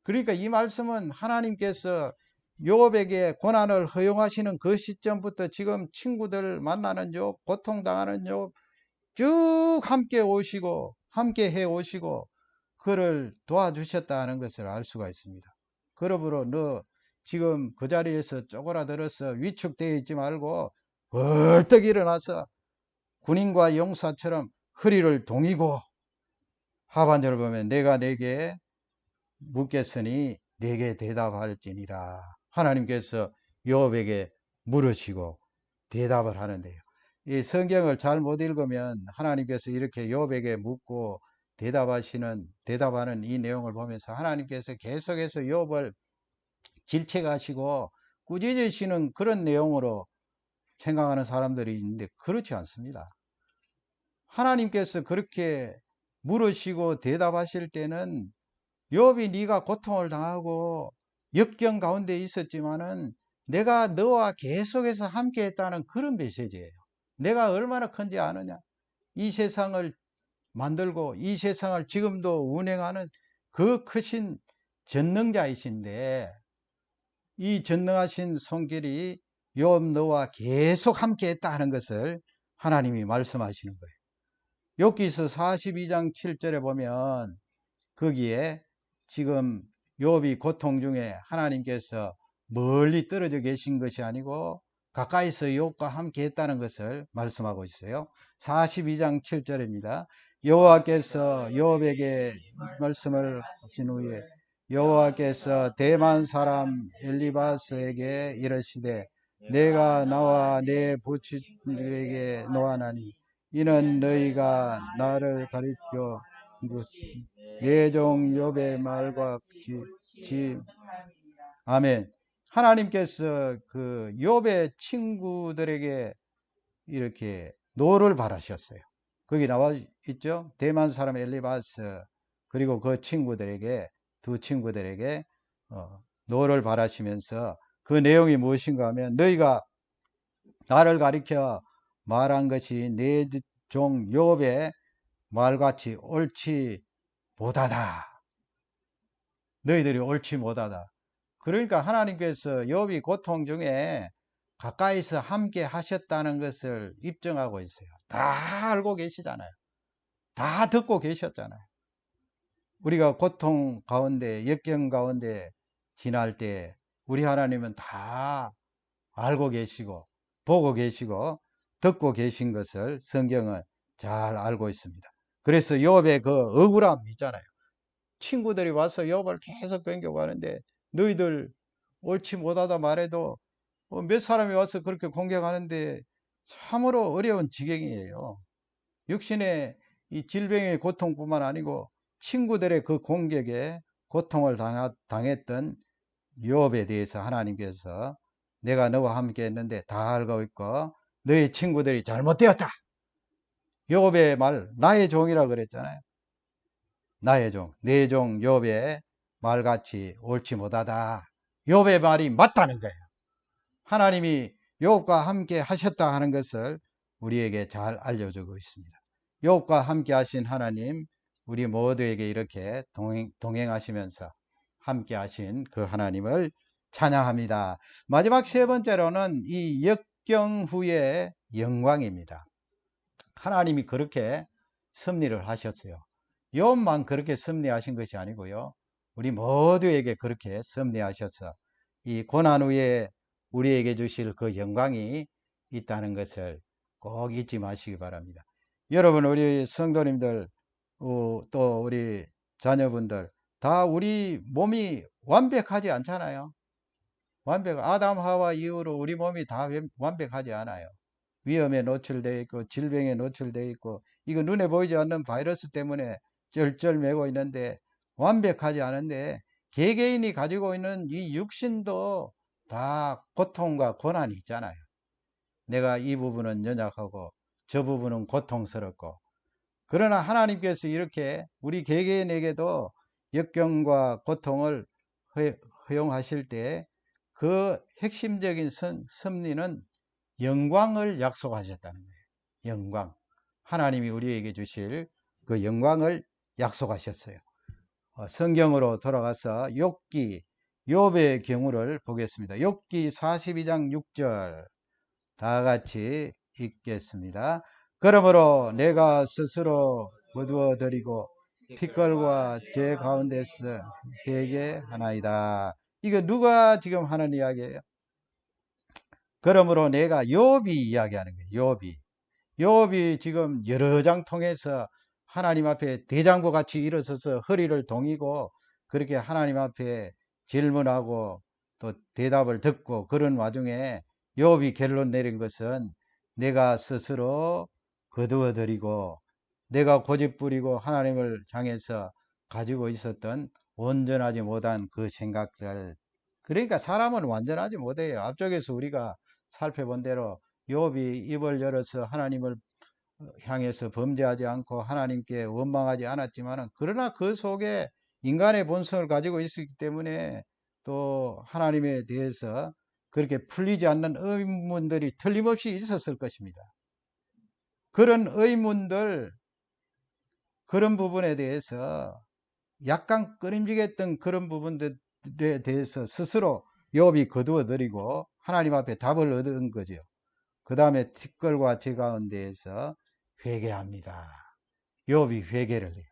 그러니까 이 말씀은 하나님께서 욥에게 고난을 허용하시는 그 시점부터 지금 친구들 만나는 욥, 고통당하는 욥 쭉 함께 오시고 함께 해 오시고 그를 도와주셨다는 것을 알 수가 있습니다. 그러므로 너 지금 그 자리에서 쪼그라들어서 위축되어 있지 말고 벌떡 일어나서 군인과 용사처럼 허리를 동이고, 하반절을 보면 내가 내게 묻겠으니 내게 대답할지니라. 하나님께서 욥에게 물으시고 대답을 하는데요. 이 성경을 잘 못 읽으면 하나님께서 이렇게 욥에게 묻고 대답하는 이 내용을 보면서 하나님께서 계속해서 욥을 질책하시고 꾸짖으시는 그런 내용으로 생각하는 사람들이 있는데 그렇지 않습니다. 하나님께서 그렇게 물으시고 대답하실 때는 욥이 네가 고통을 당하고 역경 가운데 있었지만은 내가 너와 계속해서 함께 했다는 그런 메시지예요. 내가 얼마나 큰지 아느냐? 이 세상을 만들고 이 세상을 지금도 운행하는 그 크신 전능자이신데, 이 전능하신 손길이 욥 너와 계속 함께 했다는 것을 하나님이 말씀하시는 거예요. 욥기서 42장 7절에 보면 거기에 지금 욥이 고통 중에 하나님께서 멀리 떨어져 계신 것이 아니고 가까이서 욥과 함께 했다는 것을 말씀하고 있어요. 42장 7절입니다. 여호와께서 욥에게 말씀을 하신 후에 여호와께서 대만 사람 엘리바스에게 이르시되 내가 나와 내 부친에게 노하나니 이는 너희가 나를 가리켜 내 종 욥의 말과 같이. 아멘. 하나님께서 그 욥의 친구들에게 이렇게 노를 바라셨어요. 거기 나와 있죠. 대만 사람 엘리바스 그리고 그 친구들에게, 두 친구들에게 노를 바라시면서 그 내용이 무엇인가 하면 너희가 나를 가리켜 말한 것이 내 종 욥의 말같이 옳지 못하다. 너희들이 옳지 못하다. 그러니까 하나님께서 욥이 고통 중에 가까이서 함께 하셨다는 것을 입증하고 있어요. 다 알고 계시잖아요. 다 듣고 계셨잖아요. 우리가 고통 가운데, 역경 가운데 지날 때 우리 하나님은 다 알고 계시고 보고 계시고 듣고 계신 것을 성경은 잘 알고 있습니다. 그래서 욥의 그 억울함 있잖아요. 친구들이 와서 욥을 계속 공격하는데 너희들 옳지 못하다 말해도 몇 사람이 와서 그렇게 공격하는데 참으로 어려운 지경이에요. 육신의 이 질병의 고통뿐만 아니고 친구들의 그 공격에 고통을 당했던 욥에 대해서 하나님께서 내가 너와 함께 했는데 다 알고 있고 너희 친구들이 잘못되었다. 욥의 말, 나의 종이라 그랬잖아요. 나의 종, 내 종 욥의 말같이 옳지 못하다. 욥의 말이 맞다는 거예요. 하나님이 욥과 함께 하셨다 하는 것을 우리에게 잘 알려주고 있습니다. 욥과 함께 하신 하나님, 우리 모두에게 이렇게 동행하시면서 함께 하신 그 하나님을 찬양합니다. 마지막 세 번째로는 이 역경 후의 영광입니다. 하나님이 그렇게 섭리를 하셨어요. 욥만 그렇게 섭리하신 것이 아니고요. 우리 모두에게 그렇게 섭리하셔서 이 고난 후에 우리에게 주실 그 영광이 있다는 것을 꼭 잊지 마시기 바랍니다. 여러분, 우리 성도님들, 또 우리 자녀분들, 다 우리 몸이 완벽하지 않잖아요. 아담 하와 이후로 우리 몸이 다 완벽하지 않아요. 위험에 노출되어 있고 질병에 노출되어 있고 이거 눈에 보이지 않는 바이러스 때문에 쩔쩔매고 있는데 완벽하지 않은데 개개인이 가지고 있는 이 육신도 다 고통과 고난이 있잖아요. 내가 이 부분은 연약하고 저 부분은 고통스럽고 그러나 하나님께서 이렇게 우리 개개인에게도 역경과 고통을 허용하실 때 그 핵심적인 섭리는 영광을 약속하셨다는 거예요. 영광. 하나님이 우리에게 주실 그 영광을 약속하셨어요. 성경으로 돌아가서 욥의 경우를 보겠습니다. 욥기 42장 6절 다 같이 읽겠습니다. 그러므로 내가 스스로 거두어드리고 티끌과 제 가운데서 회개하나이다. 이거 누가 지금 하는 이야기예요? 그러므로 내가 욥이 이야기하는 거예요. 욥이 지금 여러 장 통해서 하나님 앞에 대장부 같이 일어서서 허리를 동이고 그렇게 하나님 앞에 질문하고 또 대답을 듣고 그런 와중에 욥이 결론 내린 것은 내가 스스로 거두어 드리고 내가 고집부리고 하나님을 향해서 가지고 있었던 온전하지 못한 그 생각들. 그러니까 사람은 완전하지 못해요. 앞쪽에서 우리가 살펴본 대로 욥이 입을 열어서 하나님을 향해서 범죄하지 않고 하나님께 원망하지 않았지만 그러나 그 속에 인간의 본성을 가지고 있었기 때문에 또 하나님에 대해서 그렇게 풀리지 않는 의문들이 틀림없이 있었을 것입니다. 그런 의문들, 그런 부분에 대해서 약간 꺼림직했던 그런 부분들에 대해서 스스로 욥이 거두어드리고 하나님 앞에 답을 얻은 거죠. 그 다음에 티끌과 제 가운데에서 회개합니다. 욥이 회개를 해요.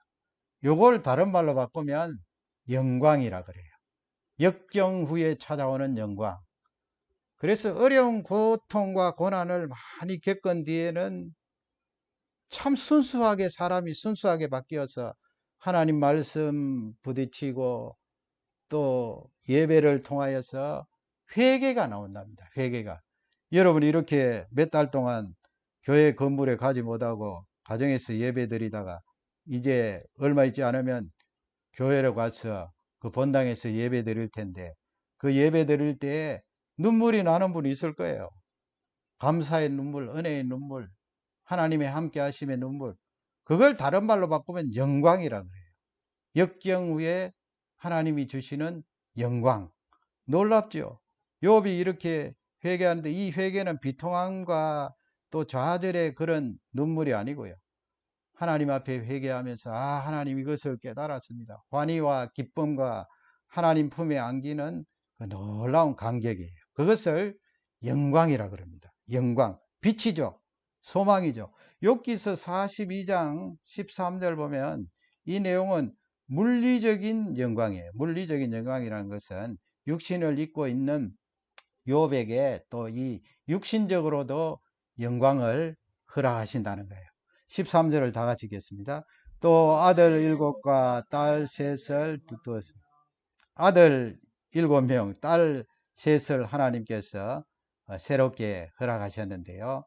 요걸 다른 말로 바꾸면 영광이라 그래요. 역경 후에 찾아오는 영광. 그래서 어려운 고통과 고난을 많이 겪은 뒤에는 참 사람이 순수하게 바뀌어서 하나님 말씀 부딪히고 또 예배를 통하여서 회개가 나온답니다. 회개가. 여러분이 이렇게 몇 달 동안 교회 건물에 가지 못하고 가정에서 예배 드리다가 이제 얼마 있지 않으면 교회로 가서 그 본당에서 예배 드릴 텐데 그 예배 드릴 때 눈물이 나는 분이 있을 거예요. 감사의 눈물, 은혜의 눈물, 하나님의 함께 하심의 눈물. 그걸 다른 말로 바꾸면 영광이라 그래요. 역경 후에 하나님이 주시는 영광. 놀랍죠. 욥이 이렇게 회개하는데 이 회개는 비통함과 또 좌절의 그런 눈물이 아니고요. 하나님 앞에 회개하면서 하나님 이것을 깨달았습니다. 환희와 기쁨과 하나님 품에 안기는 그 놀라운 감격이에요. 그것을 영광이라 그럽니다. 영광, 빛이죠. 소망이죠. 욥기서 42장 13절 보면 이 내용은 물리적인 영광이에요. 물리적인 영광이라는 것은 육신을 입고 있는 욥에게 또 이 육신적으로도 영광을 허락하신다는 거예요. 13절을 다 같이 읽겠습니다. 또 아들 7과 딸 3을 두었습니다. 아들 7명, 딸 3을 하나님께서 새롭게 허락하셨는데요.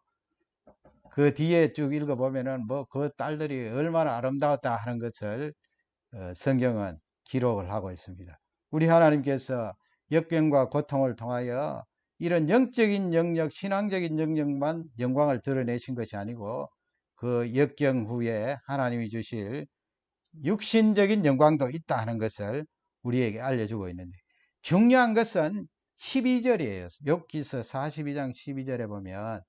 그 뒤에 쭉 읽어보면은 뭐 그 딸들이 얼마나 아름다웠다 하는 것을 성경은 기록을 하고 있습니다. 우리 하나님께서 역경과 고통을 통하여 이런 영적인 영역, 신앙적인 영역만 영광을 드러내신 것이 아니고 그 역경 후에 하나님이 주실 육신적인 영광도 있다 하는 것을 우리에게 알려주고 있는데 중요한 것은 12절이에요. 욥기서 42장 12절에 보면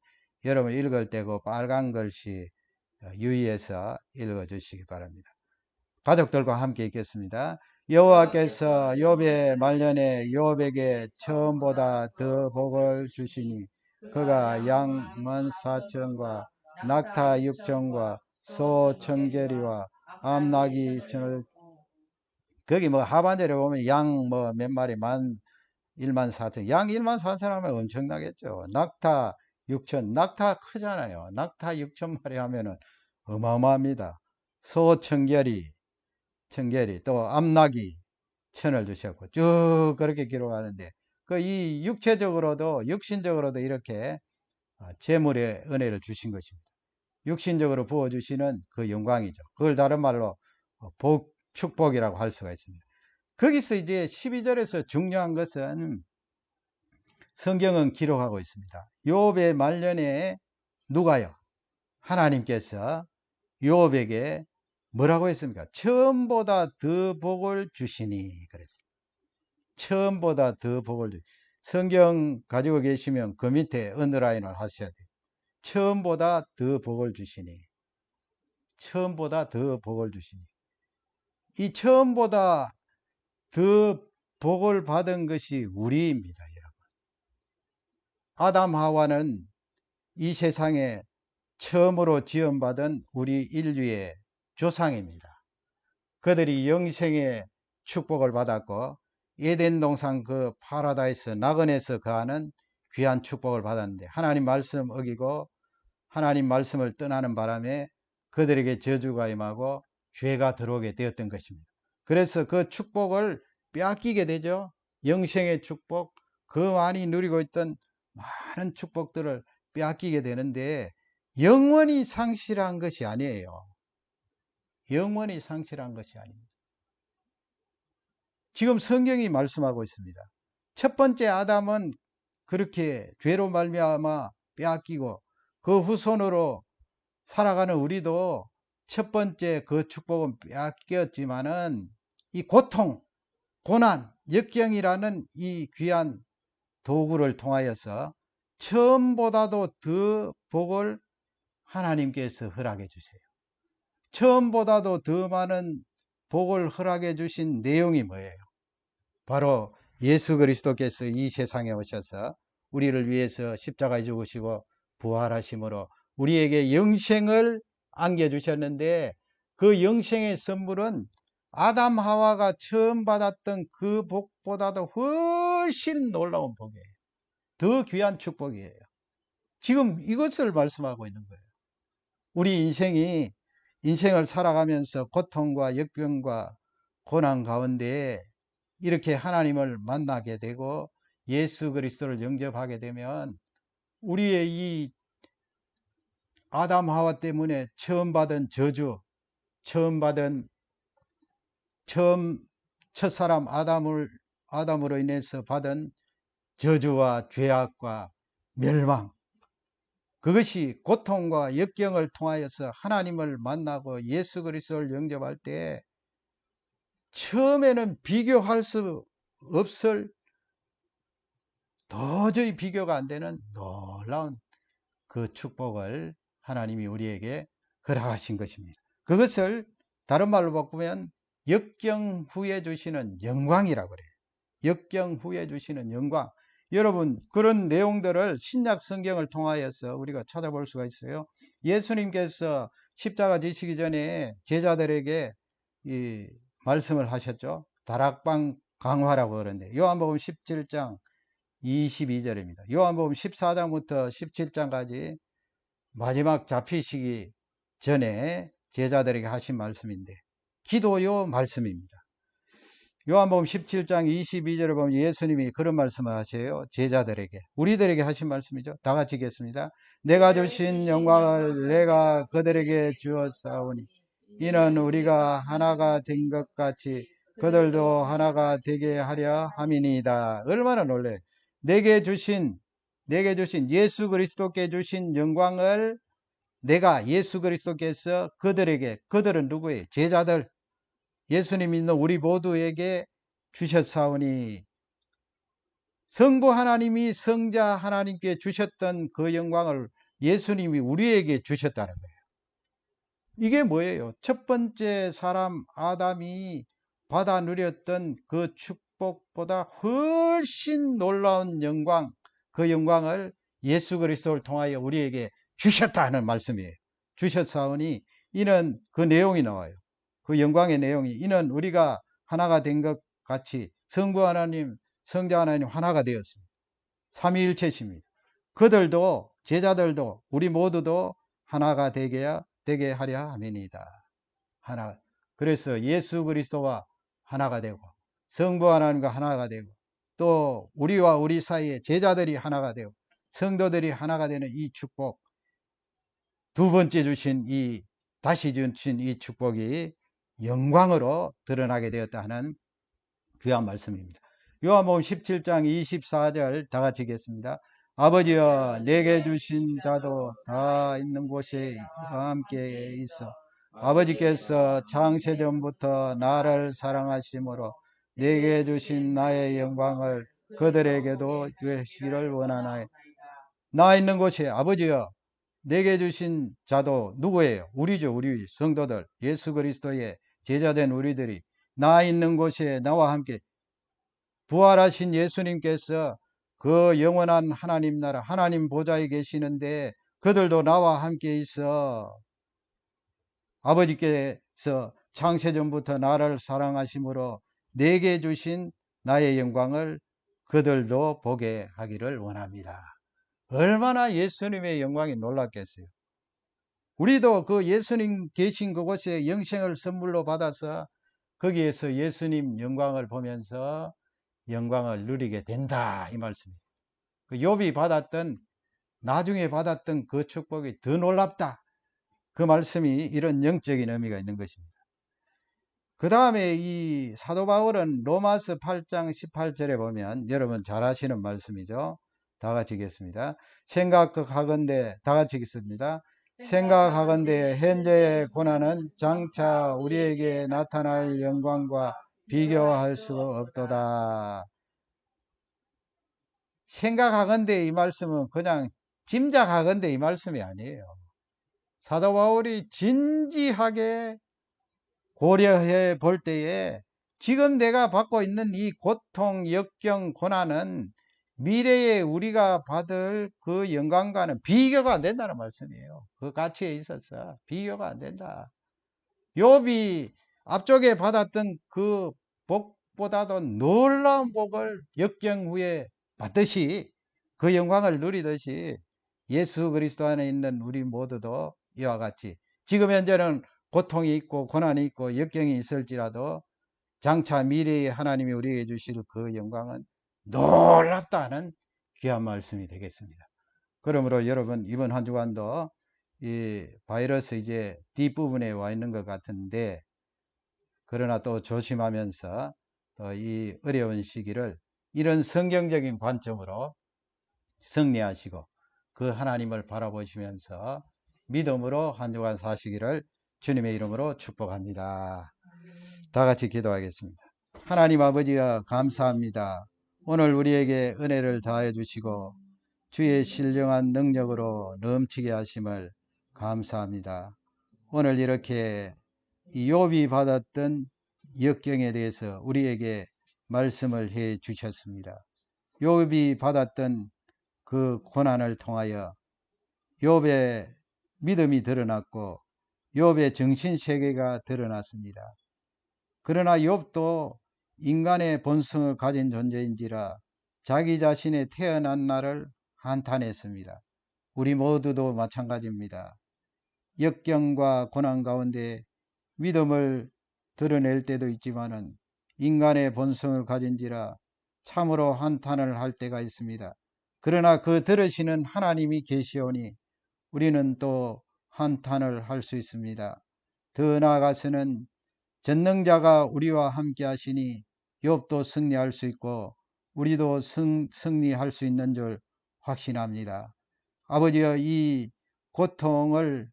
여러분 읽을 때고 빨간 글씨 유의해서 읽어 주시기 바랍니다. 가족들과 함께 읽겠습니다. 여호와께서 욥의 말년에 욥에게 처음보다 더 복을 주시니 그가 양 14,000과 낙타 6,000과 소 1,000개리와 암나귀 1,000을 거기 뭐 하반절에 보면 양 뭐 몇 마리 14,000 양 14,000 하면 엄청나겠죠. 낙타 6,000 낙타 크잖아요. 낙타 6,000마리 하면은 어마어마합니다. 소 1,000개리 또 암나귀 1,000을 주셨고 쭉 그렇게 기록하는데 그 이 육체적으로도 육신적으로도 이렇게 재물의 은혜를 주신 것입니다. 육신적으로 부어주시는 그 영광이죠. 그걸 다른 말로 축복이라고 할 수가 있습니다. 거기서 이제 12절에서 중요한 것은 성경은 기록하고 있습니다. 욥의 말년에 누가요? 하나님께서 욥에게 뭐라고 했습니까? 처음보다 더 복을 주시니 그랬어요. 처음보다 더 복을 주시니. 성경 가지고 계시면 그 밑에 언더라인을 하셔야 돼요. 처음보다 더 복을 주시니. 처음보다 더 복을 주시니. 이 처음보다 더 복을 받은 것이 우리입니다, 여러분. 아담 하와는 이 세상에 처음으로 지음받은 우리 인류의 조상입니다. 그들이 영생의 축복을 받았고 에덴 동산 그 파라다이스 낙원에서 거하는 귀한 축복을 받았는데 하나님 말씀 어기고 하나님 말씀을 떠나는 바람에 그들에게 저주가 임하고 죄가 들어오게 되었던 것입니다. 그래서 그 축복을 빼앗기게 되죠. 영생의 축복, 그 많이 누리고 있던 많은 축복들을 빼앗기게 되는데 영원히 상실한 것이 아니에요. 영원히 상실한 것이 아닙니다. 지금 성경이 말씀하고 있습니다. 첫 번째 아담은 그렇게 죄로 말미암아 빼앗기고 그 후손으로 살아가는 우리도 첫 번째 그 축복은 빼앗겼지만은 이 고통, 고난, 역경이라는 이 귀한 도구를 통하여서 처음보다도 더 복을 하나님께서 허락해 주세요. 처음보다도 더 많은 복을 허락해 주신 내용이 뭐예요? 바로 예수 그리스도께서 이 세상에 오셔서 우리를 위해서 십자가에 죽으시고 부활하심으로 우리에게 영생을 안겨주셨는데 그 영생의 선물은 아담 하와가 처음 받았던 그 복보다도 훨씬 놀라운 복이에요. 더 귀한 축복이에요. 지금 이것을 말씀하고 있는 거예요. 우리 인생을 살아가면서 고통과 역경과 고난 가운데 이렇게 하나님을 만나게 되고 예수 그리스도를 영접하게 되면 우리의 이 아담 하와 때문에 처음 받은 저주, 첫사람 아담으로 인해서 받은 저주와 죄악과 멸망, 그것이 고통과 역경을 통하여서 하나님을 만나고 예수 그리스도를 영접할 때 처음에는 비교할 수 없을, 도저히 비교가 안 되는 놀라운 그 축복을 하나님이 우리에게 허락하신 것입니다. 그것을 다른 말로 바꾸면 역경 후에 주시는 영광이라고 그래요. 역경 후에 주시는 영광. 여러분, 그런 내용들을 신약 성경을 통하여서 우리가 찾아볼 수가 있어요. 예수님께서 십자가 지시기 전에 제자들에게 이 말씀을 하셨죠. 다락방 강화라고 그러는데 요한복음 17장 22절입니다. 요한복음 14장부터 17장까지 마지막 잡히시기 전에 제자들에게 하신 말씀인데 기도요 말씀입니다. 요한복음 17장 22절을 보면 예수님이 그런 말씀을 하세요. 제자들에게, 우리들에게 하신 말씀이죠. 다 같이 읽겠습니다. 내가 주신 영광을 내가 그들에게 주었사오니 이는 우리가 하나가 된 것 같이 그들도 하나가 되게 하려 함이니이다. 얼마나 놀래요. 내게 주신 예수 그리스도께 주신 영광을 내가 예수 그리스도께서 그들에게, 그들은 누구예요? 제자들, 예수님 믿는 우리 모두에게 주셨사오니 성부 하나님이 성자 하나님께 주셨던 그 영광을 예수님이 우리에게 주셨다는 거예요. 이게 뭐예요? 첫 번째 사람 아담이 받아 누렸던 그 축복보다 훨씬 놀라운 영광, 그 영광을 예수 그리스도를 통하여 우리에게 주셨다는 말씀이에요. 주셨사오니 이는 그 내용이 나와요. 그 영광의 내용이 이는 우리가 하나가 된 것 같이 성부 하나님, 성자 하나님 하나가 되었습니다. 삼위일체십니다. 그들도 제자들도 우리 모두도 하나가 되게 하려 함이니이다. 하나. 그래서 예수 그리스도와 하나가 되고 성부 하나님과 하나가 되고 또 우리와 우리 사이에 제자들이 하나가 되고 성도들이 하나가 되는 이 축복, 두 번째 주신 다시 주신 이 축복이 영광으로 드러나게 되었다 하는 귀한 말씀입니다. 요한복음 17장 24절 다 같이 읽겠습니다. 아버지여 내게 주신 자도 다 있는 곳에 함께 있어 아버지께서 창세전부터 나를 사랑하심으로 내게 주신 나의 영광을 그들에게도 주시기를 원하나이다. 나 있는 곳에 아버지여 내게 주신 자도 누구예요? 우리죠. 우리 성도들, 예수 그리스도의 제자된 우리들이 나 있는 곳에 나와 함께 부활하신 예수님께서 그 영원한 하나님 나라 하나님 보좌에 계시는데 그들도 나와 함께 있어 아버지께서 창세전부터 나를 사랑하심으로 내게 주신 나의 영광을 그들도 보게 하기를 원합니다. 얼마나 예수님의 영광이 놀랍겠어요. 우리도 그 예수님 계신 그곳에 영생을 선물로 받아서 거기에서 예수님 영광을 보면서 영광을 누리게 된다 이 말씀이에요. 그 욥이 받았던 나중에 받았던 그 축복이 더 놀랍다 그 말씀이 이런 영적인 의미가 있는 것입니다. 그 다음에 이 사도 바울은 로마서 8장 18절에 보면 여러분 잘 아시는 말씀이죠. 다 같이 읽겠습니다. 생각하건대 다 같이 읽습니다. 생각하건대 현재의 고난은 장차 우리에게 나타날 영광과 비교할 수 없도다. 생각하건대 이 말씀은 그냥 짐작하건대 이 말씀이 아니에요. 사도 바울이 진지하게 고려해 볼 때에 지금 내가 받고 있는 이 고통, 역경, 고난은 미래에 우리가 받을 그 영광과는 비교가 안 된다는 말씀이에요. 그 가치에 있어서 비교가 안 된다. 욥이 앞쪽에 받았던 그 복보다도 놀라운 복을 역경 후에 받듯이 그 영광을 누리듯이 예수 그리스도 안에 있는 우리 모두도 이와 같이 지금 현재는 고통이 있고 고난이 있고 역경이 있을지라도 장차 미래에 하나님이 우리에게 주실 그 영광은 놀랍다는 귀한 말씀이 되겠습니다. 그러므로 여러분 이번 한 주간도 이 바이러스 이제 뒷부분에 와 있는 것 같은데 그러나 또 조심하면서 또 이 어려운 시기를 이런 성경적인 관점으로 승리하시고 그 하나님을 바라보시면서 믿음으로 한 주간 사시기를 주님의 이름으로 축복합니다. 다 같이 기도하겠습니다. 하나님 아버지여 감사합니다. 오늘 우리에게 은혜를 더하여 주시고 주의 신령한 능력으로 넘치게 하심을 감사합니다. 오늘 이렇게 욥이 받았던 역경에 대해서 우리에게 말씀을 해 주셨습니다. 욥이 받았던 그 고난을 통하여 욥의 믿음이 드러났고 욥의 정신세계가 드러났습니다. 그러나 욥도 인간의 본성을 가진 존재인지라 자기 자신의 태어난 날을 한탄했습니다. 우리 모두도 마찬가지입니다. 역경과 고난 가운데 믿음을 드러낼 때도 있지만은 인간의 본성을 가진지라 참으로 한탄을 할 때가 있습니다. 그러나 그 들으시는 하나님이 계시오니 우리는 또 한탄을 할 수 있습니다. 더 나아가서는 전능자가 우리와 함께 하시니 욥도 승리할 수 있고 우리도 승리할 수 있는 줄 확신합니다. 아버지여 이 고통을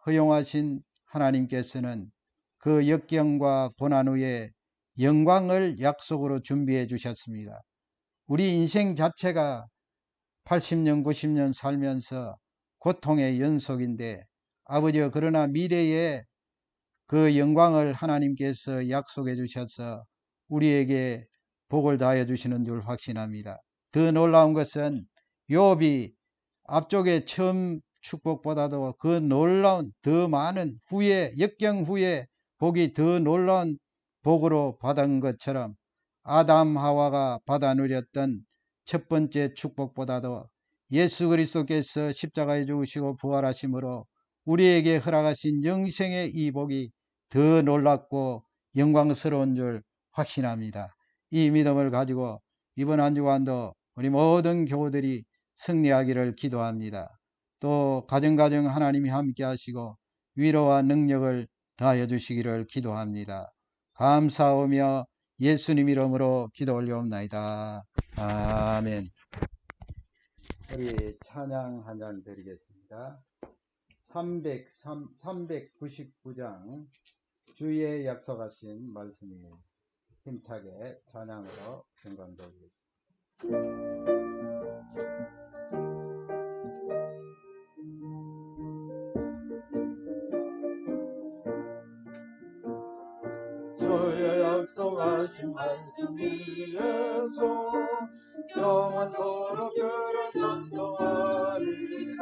허용하신 하나님께서는 그 역경과 고난 후에 영광을 약속으로 준비해 주셨습니다. 우리 인생 자체가 80년 90년 살면서 고통의 연속인데 아버지여 그러나 미래에 그 영광을 하나님께서 약속해 주셔서 우리에게 복을 다하여 주시는 줄 확신합니다. 더 놀라운 것은 욥이 앞쪽에 처음 축복보다도 그 놀라운 더 많은 후에 역경 후에 복이 더 놀라운 복으로 받은 것처럼 아담 하와가 받아 누렸던 첫 번째 축복보다도 예수 그리스도께서 십자가에 죽으시고 부활하심으로 우리에게 허락하신 영생의 이 복이 더 놀랍고 영광스러운 줄 확신합니다. 이 믿음을 가지고 이번 한 주간도 우리 모든 교우들이 승리하기를 기도합니다. 또 가정가정 하나님이 함께 하시고 위로와 능력을 더하여 주시기를 기도합니다. 감사하며 예수님 이름으로 기도 올려옵나이다. 아멘. 우리 찬양 한 잔 드리겠습니다. 399장 주의 약속하신 말씀이 힘차게 찬양으로 영광 돌리겠습니다. 주의 약속하신 말씀 위에서 영원토록 그를 찬송하리라.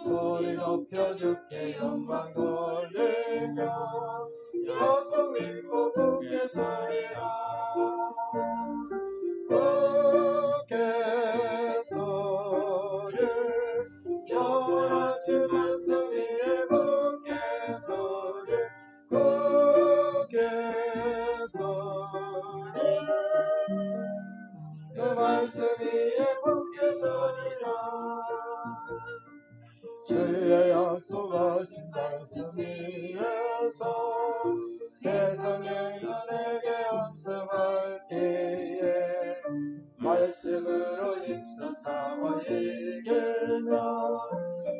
소리 높여 주께 영광 돌리며 약속 믿고 굳게 서리라. 굳게 서리 영원하신 말씀 위에 굳게 서리 굳게 서리 그 말씀 위에 굳게 서리라. 주의 약속하신 말씀 위에서 세상의 연에게 안성할 때에 말씀으로 힘써 싸워 이기며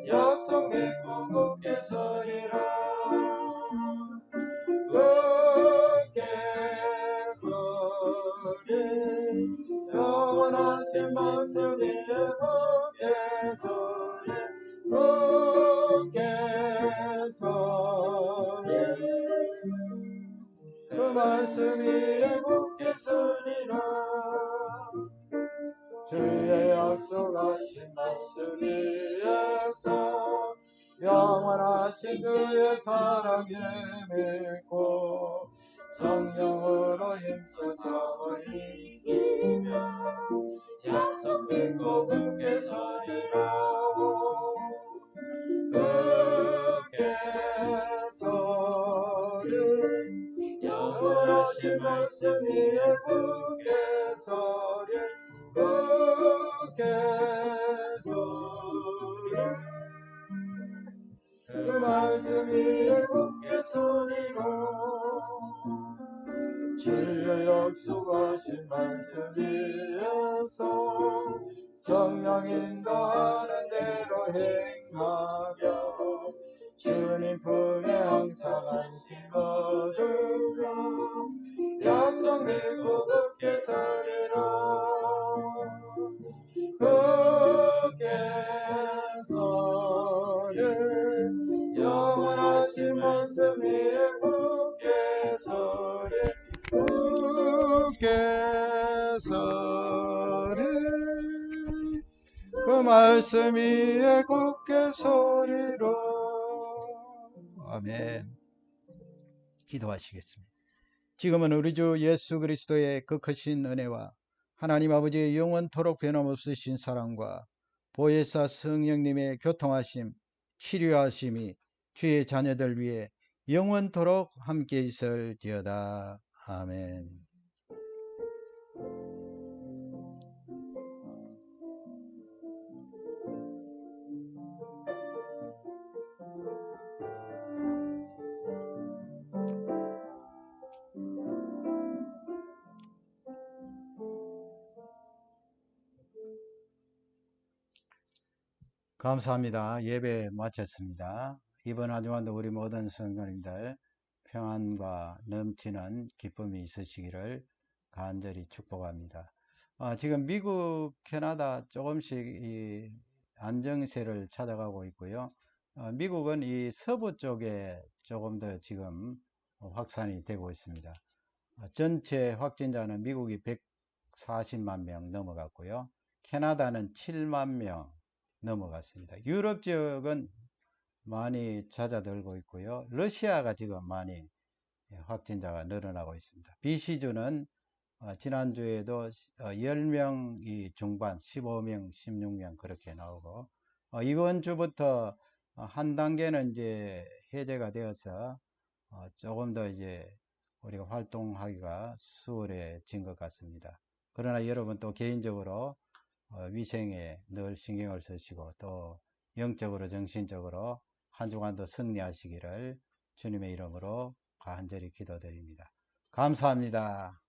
약속 믿고 굳게 서리라. 굳게 서리 영원하신 말씀 위에 굳게 서리 굳게 서리 그 말씀 위에 굳게 서리라. 주의 약속하신 말씀 위에서 영원하신 주의 사랑에 믿고 성령으로 힘써 싸워 이기며 약속 믿고 굳게 서리라. 굳게 서리 영원하신 말씀 위에 굳게 서리 굳게 서리 그 말씀 위에 굳게 서리라. 주의 약속하신 말씀 위에서 성령 인도하는 대로 행하며 주님 품에 항상 안식 얻으며 약속 믿고 굳게 서리라. 굳게 서리 영원하신 말씀 위에 굳게 서리 굳게 서리 그 말씀 위에 굳게 서리라. 아멘. 기도하시겠습니다. 지금은 우리 주 예수 그리스도의 그 크신 은혜와 하나님 아버지의 영원토록 변함없으신 사랑과 보혜사 성령님의 교통하심, 치료하심이 주의 자녀들 위해 영원토록 함께 있을지어다. 아멘. 감사합니다. 예배 마쳤습니다. 이번 한 주간도 우리 모든 성도님들 평안과 넘치는 기쁨이 있으시기를 간절히 축복합니다. 지금 미국, 캐나다 조금씩 이 안정세를 찾아가고 있고요. 미국은 이 서부 쪽에 조금 더 지금 확산이 되고 있습니다. 전체 확진자는 미국이 140만 명 넘어갔고요. 캐나다는 7만 명 넘어갔습니다. 유럽 지역은 많이 잦아들고 있고요. 러시아가 지금 많이 확진자가 늘어나고 있습니다. BC주는 지난주에도 10명 중반, 15명, 16명 그렇게 나오고 이번 주부터 한 단계는 이제 해제가 되어서 조금 더 이제 우리가 활동하기가 수월해진 것 같습니다. 그러나 여러분 또 개인적으로 위생에 늘 신경을 쓰시고 또 영적으로 정신적으로 한 주간도 승리하시기를 주님의 이름으로 간절히 기도드립니다. 감사합니다.